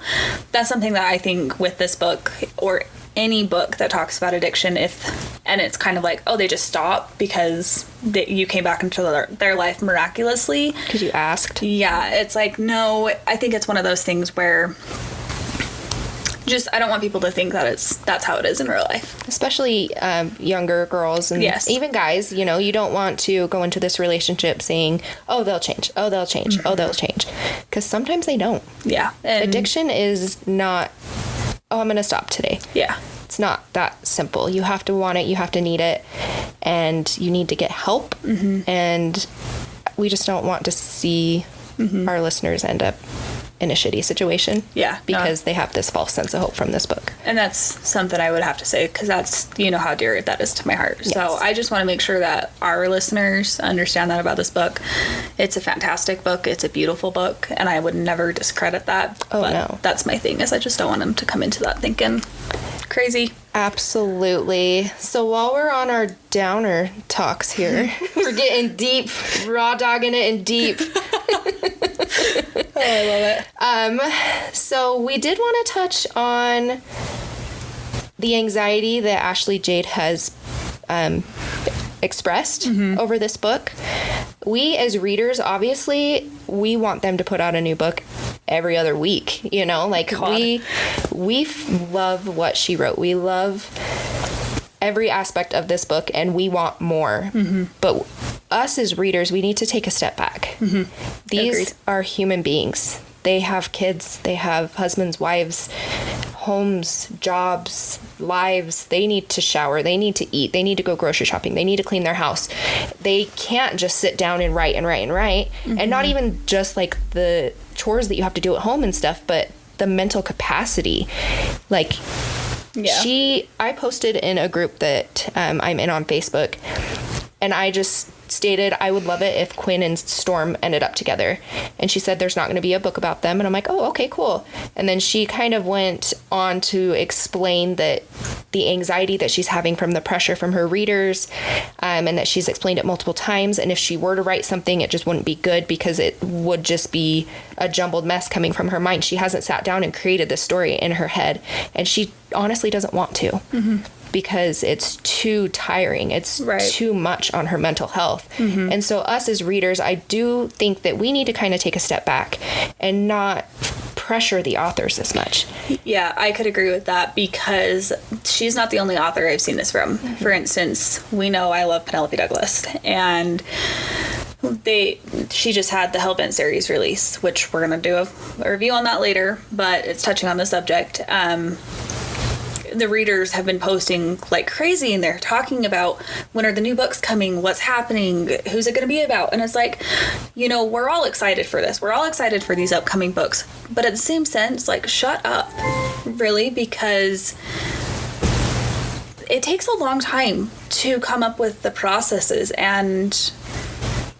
S2: that's something that I think with this book or any book that talks about addiction, and it's kind of like, they just stop because you came back into their life miraculously.
S1: Because you asked.
S2: Yeah, it's like, no, I think it's one of those things where I don't want people to think that that's how it is in real life.
S1: Especially younger girls and even guys, you don't want to go into this relationship saying, they'll change. Oh, they'll change. Oh, they'll change. Because sometimes they don't.
S2: Yeah.
S1: Addiction is not, I'm going to stop today.
S2: Yeah.
S1: It's not that simple. You have to want it. You have to need it. And you need to get help. And we just don't want to see our listeners end up in a shitty situation.
S2: Yeah.
S1: Because they have this false sense of hope from this book.
S2: And that's something I would have to say because that's, how dear that is to my heart. Yes. So I just want to make sure that our listeners understand that about this book. It's a fantastic book. It's a beautiful book. And I would never discredit that. No. That's my thing is I just don't want them to come into that thinking crazy.
S1: Absolutely. So while we're on our downer talks here, we're getting deep, raw dogging it and deep.
S2: I love
S1: it. So we did want to touch on the anxiety that Ashley Jade has expressed over this book. We as readers, obviously, we want them to put out a new book every other week, we love what she wrote. We love every aspect of this book and we want more. But us as readers, we need to take a step back. These
S2: Agreed.
S1: Are human beings. They have kids, they have husbands, wives, homes, jobs, lives. They need to shower, they need to eat, they need to go grocery shopping, they need to clean their house. They can't just sit down and write. And not even just like the chores that you have to do at home and stuff, but the mental capacity. I posted in a group that I'm in on Facebook, and I just stated I would love it if Quinn and Storm ended up together. And she said there's not going to be a book about them. And I'm like, oh, okay, cool. And then she kind of went on to explain that the anxiety that she's having from the pressure from her readers, and that she's explained it multiple times. And if she were to write something, it just wouldn't be good because it would just be a jumbled mess coming from her mind. She hasn't sat down and created this story in her head. And she honestly doesn't want to. Because it's too tiring. It's too much on her mental health. And so us as readers, I do think that we need to kind of take a step back and not pressure the authors as much.
S2: Yeah, I could agree with that because she's not the only author I've seen this from. For instance, we know I love Penelope Douglas, and she just had the Hellbent series release, which we're going to do a review on that later, but it's touching on the subject. The readers have been posting like crazy, and they're talking about when are the new books coming, what's happening, who's it going to be about, and it's like, we're all excited for this. We're all excited for these upcoming books, but at the same sense, like, shut up, really, because it takes a long time to come up with the processes and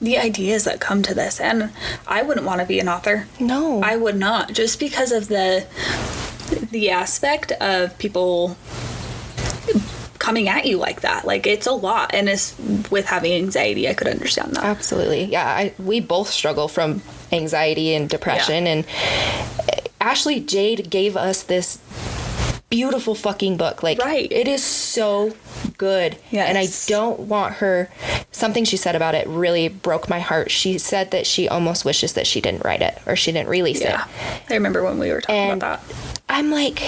S2: the ideas that come to this, and I wouldn't want to be an author.
S1: No.
S2: I would not, just because of the aspect of people coming at you like that. Like, it's a lot, and it's with having anxiety, I could understand that.
S1: Absolutely. Yeah, we both struggle from anxiety and depression, and Ashley Jade gave us this beautiful fucking book. Like,
S2: right.
S1: It is so good.
S2: Yes.
S1: And I don't want her, something she said about it really broke my heart. She said that she almost wishes that she didn't write it, or she didn't release it.
S2: I remember when we were talking about that.
S1: I'm like,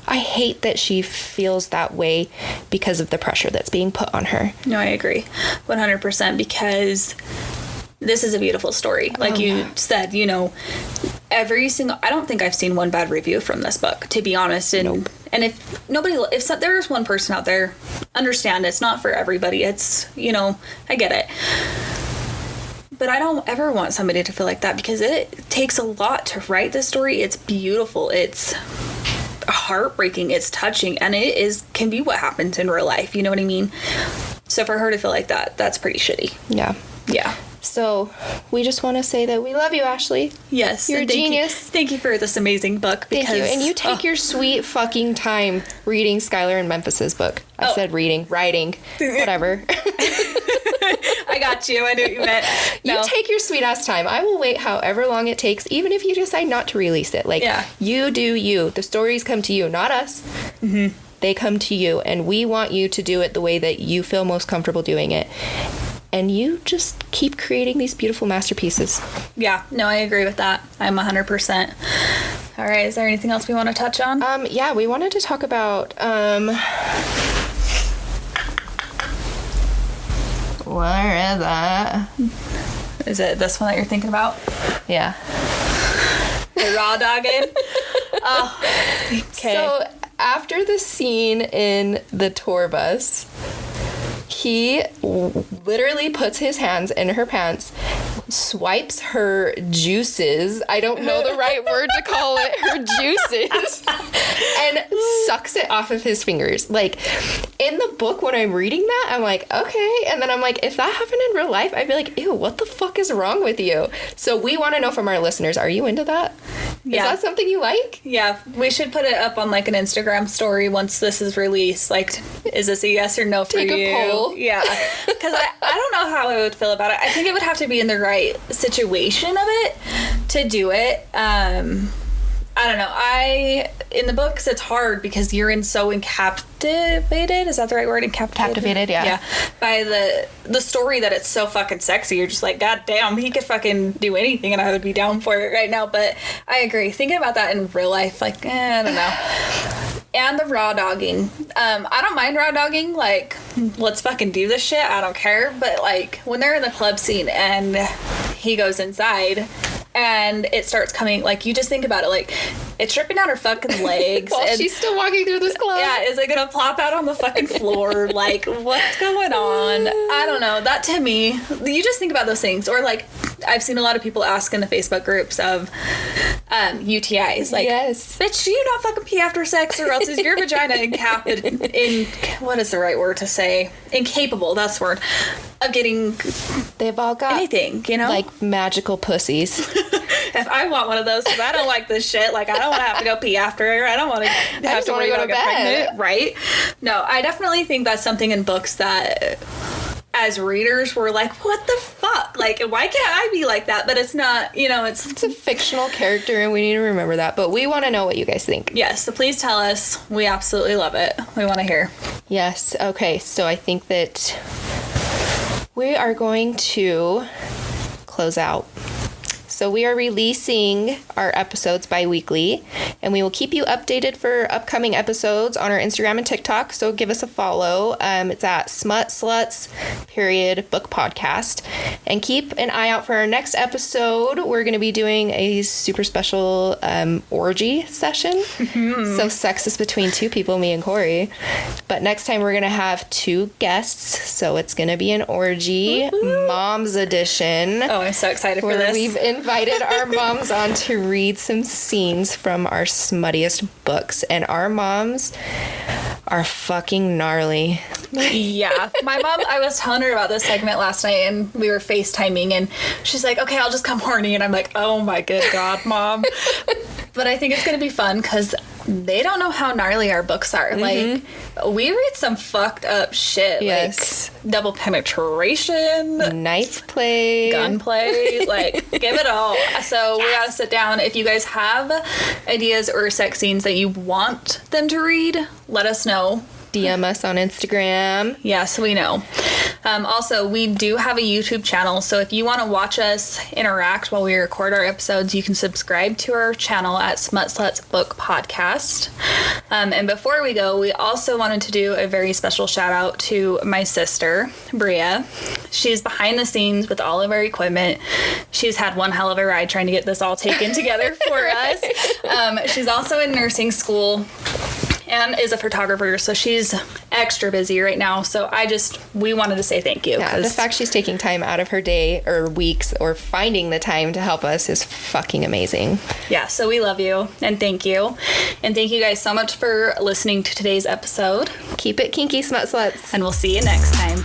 S1: I hate that she feels that way because of the pressure that's being put on her.
S2: No, I agree 100%, because this is a beautiful story. Like you said, every single, I don't think I've seen one bad review from this book, to be honest. And
S1: Nope.
S2: and if there's one person out there, understand it's not for everybody. It's, I get it. But I don't ever want somebody to feel like that, because it takes a lot to write this story. It's beautiful. It's heartbreaking. It's touching. And it can be what happens in real life. You know what I mean? So for her to feel like that, that's pretty shitty.
S1: Yeah.
S2: Yeah.
S1: So we just want to say that we love you, Ashley.
S2: Yes.
S1: You're a genius.
S2: Thank you for this amazing book.
S1: Thank you. And you take your sweet fucking time reading Skylar and Memphis's book. I said reading, writing, whatever.
S2: I got you. I knew what you meant. No.
S1: You take your sweet ass time. I will wait however long it takes, even if you decide not to release it. Like, you do you. The stories come to you, not us. Mm-hmm. They come to you, and we want you to do it the way that you feel most comfortable doing it. And you just keep creating these beautiful masterpieces.
S2: Yeah, no, I agree with that. I'm 100%. All right, is there anything else we want to touch on?
S1: Yeah, we wanted to talk about, where is that?
S2: Is it this one that you're thinking about?
S1: Yeah.
S2: The raw dogging? Oh, okay.
S1: So, after the scene in the tour bus, he literally puts his hands in her pants, swipes her juices, I don't know the right word to call it, her juices, and sucks it off of his fingers. Like, in the book, when I'm reading that, I'm like, okay. And then I'm like, if that happened in real life, I'd be like, ew, what the fuck is wrong with you? So we want to know from our listeners, are you into that? Yeah. Is that something you like?
S2: Yeah, we should put it up on like an Instagram story once this is released. Like, is this a yes or no for you?
S1: Take a poll.
S2: Yeah, because I don't know how I would feel about it. I think it would have to be in the right situation of it to do it. I don't know. In the books, it's hard because you're captivated. Is that the right word?
S1: Captivated, yeah.
S2: Yeah. By the story that it's so fucking sexy. You're just like, God damn, he could fucking do anything and I would be down for it right now. But I agree. Thinking about that in real life, like, I don't know. And the raw dogging. I don't mind raw dogging. Like, let's fucking do this shit. I don't care. But, like, when they're in the club scene and he goes inside and it starts coming, like, you just think about it, like, it's dripping down her fucking legs.
S1: While
S2: and
S1: she's still walking through this club.
S2: Yeah, is it gonna plop out on the fucking floor? Like, what's going on? I don't know. That, to me, you just think about those things. Or, like, I've seen a lot of people ask in the Facebook groups of UTIs. Like,
S1: yes.
S2: Bitch, do you not fucking pee after sex, or else is your vagina what is the right word to say? Incapable, that's the word, of getting
S1: They've all got
S2: anything, you know?
S1: like magical pussies.
S2: If I want one of those, because I don't like this shit. Like, I don't want to have to go pee after her. I don't want to have to worry about getting pregnant. Right? No, I definitely think that's something in books that, as readers, we're like, what the fuck? Like, why can't I be like that? But it's not, it's
S1: a fictional character, and we need to remember that. But we want to know what you guys think.
S2: Yes, so please tell us. We absolutely love it. We want to hear.
S1: Yes. Okay, so I think that we are going to close out. So we are releasing our episodes bi-weekly, and we will keep you updated for upcoming episodes on our Instagram and TikTok. So give us a follow. It's at SmutSluts.BookPodcast. And keep an eye out for our next episode. We're going to be doing a super special orgy session. So sex is between two people, me and Corey. But next time we're going to have 2 guests. So it's going to be an orgy, Mom's edition.
S2: Oh, I'm so excited for
S1: where
S2: this.
S1: We've invited our moms on to read some scenes from our smuttiest books. And our moms are fucking gnarly.
S2: Yeah. My mom, I was telling her about this segment last night, and we were FaceTiming, and she's like, okay, I'll just come horny. And I'm like, oh my good God, Mom. But I think it's going to be fun because they don't know how gnarly our books are. Like, we read some fucked up shit.
S1: Yes.
S2: Like, double penetration.
S1: Knife play.
S2: Gunplay. Like, give it all. So we gotta sit down. If you guys have ideas or sex scenes that you want them to read, let us know.
S1: DM us on Instagram.
S2: Yes, we know. Also, we do have a YouTube channel, so if you want to watch us interact while we record our episodes, you can subscribe to our channel at SmutSluts.BookPodcast. And before we go, we also wanted to do a very special shout out to my sister, Bria. She's behind the scenes with all of our equipment. She's had one hell of a ride trying to get this all taken together for us. She's also in nursing school and is a photographer, so she's extra busy right now. So we wanted to say thank you.
S1: Yeah, the fact she's taking time out of her day or weeks or finding the time to help us is fucking amazing.
S2: Yeah, so we love you and thank you. And thank you guys so much for listening to today's episode.
S1: Keep it kinky, smut sluts.
S2: And we'll see you next time.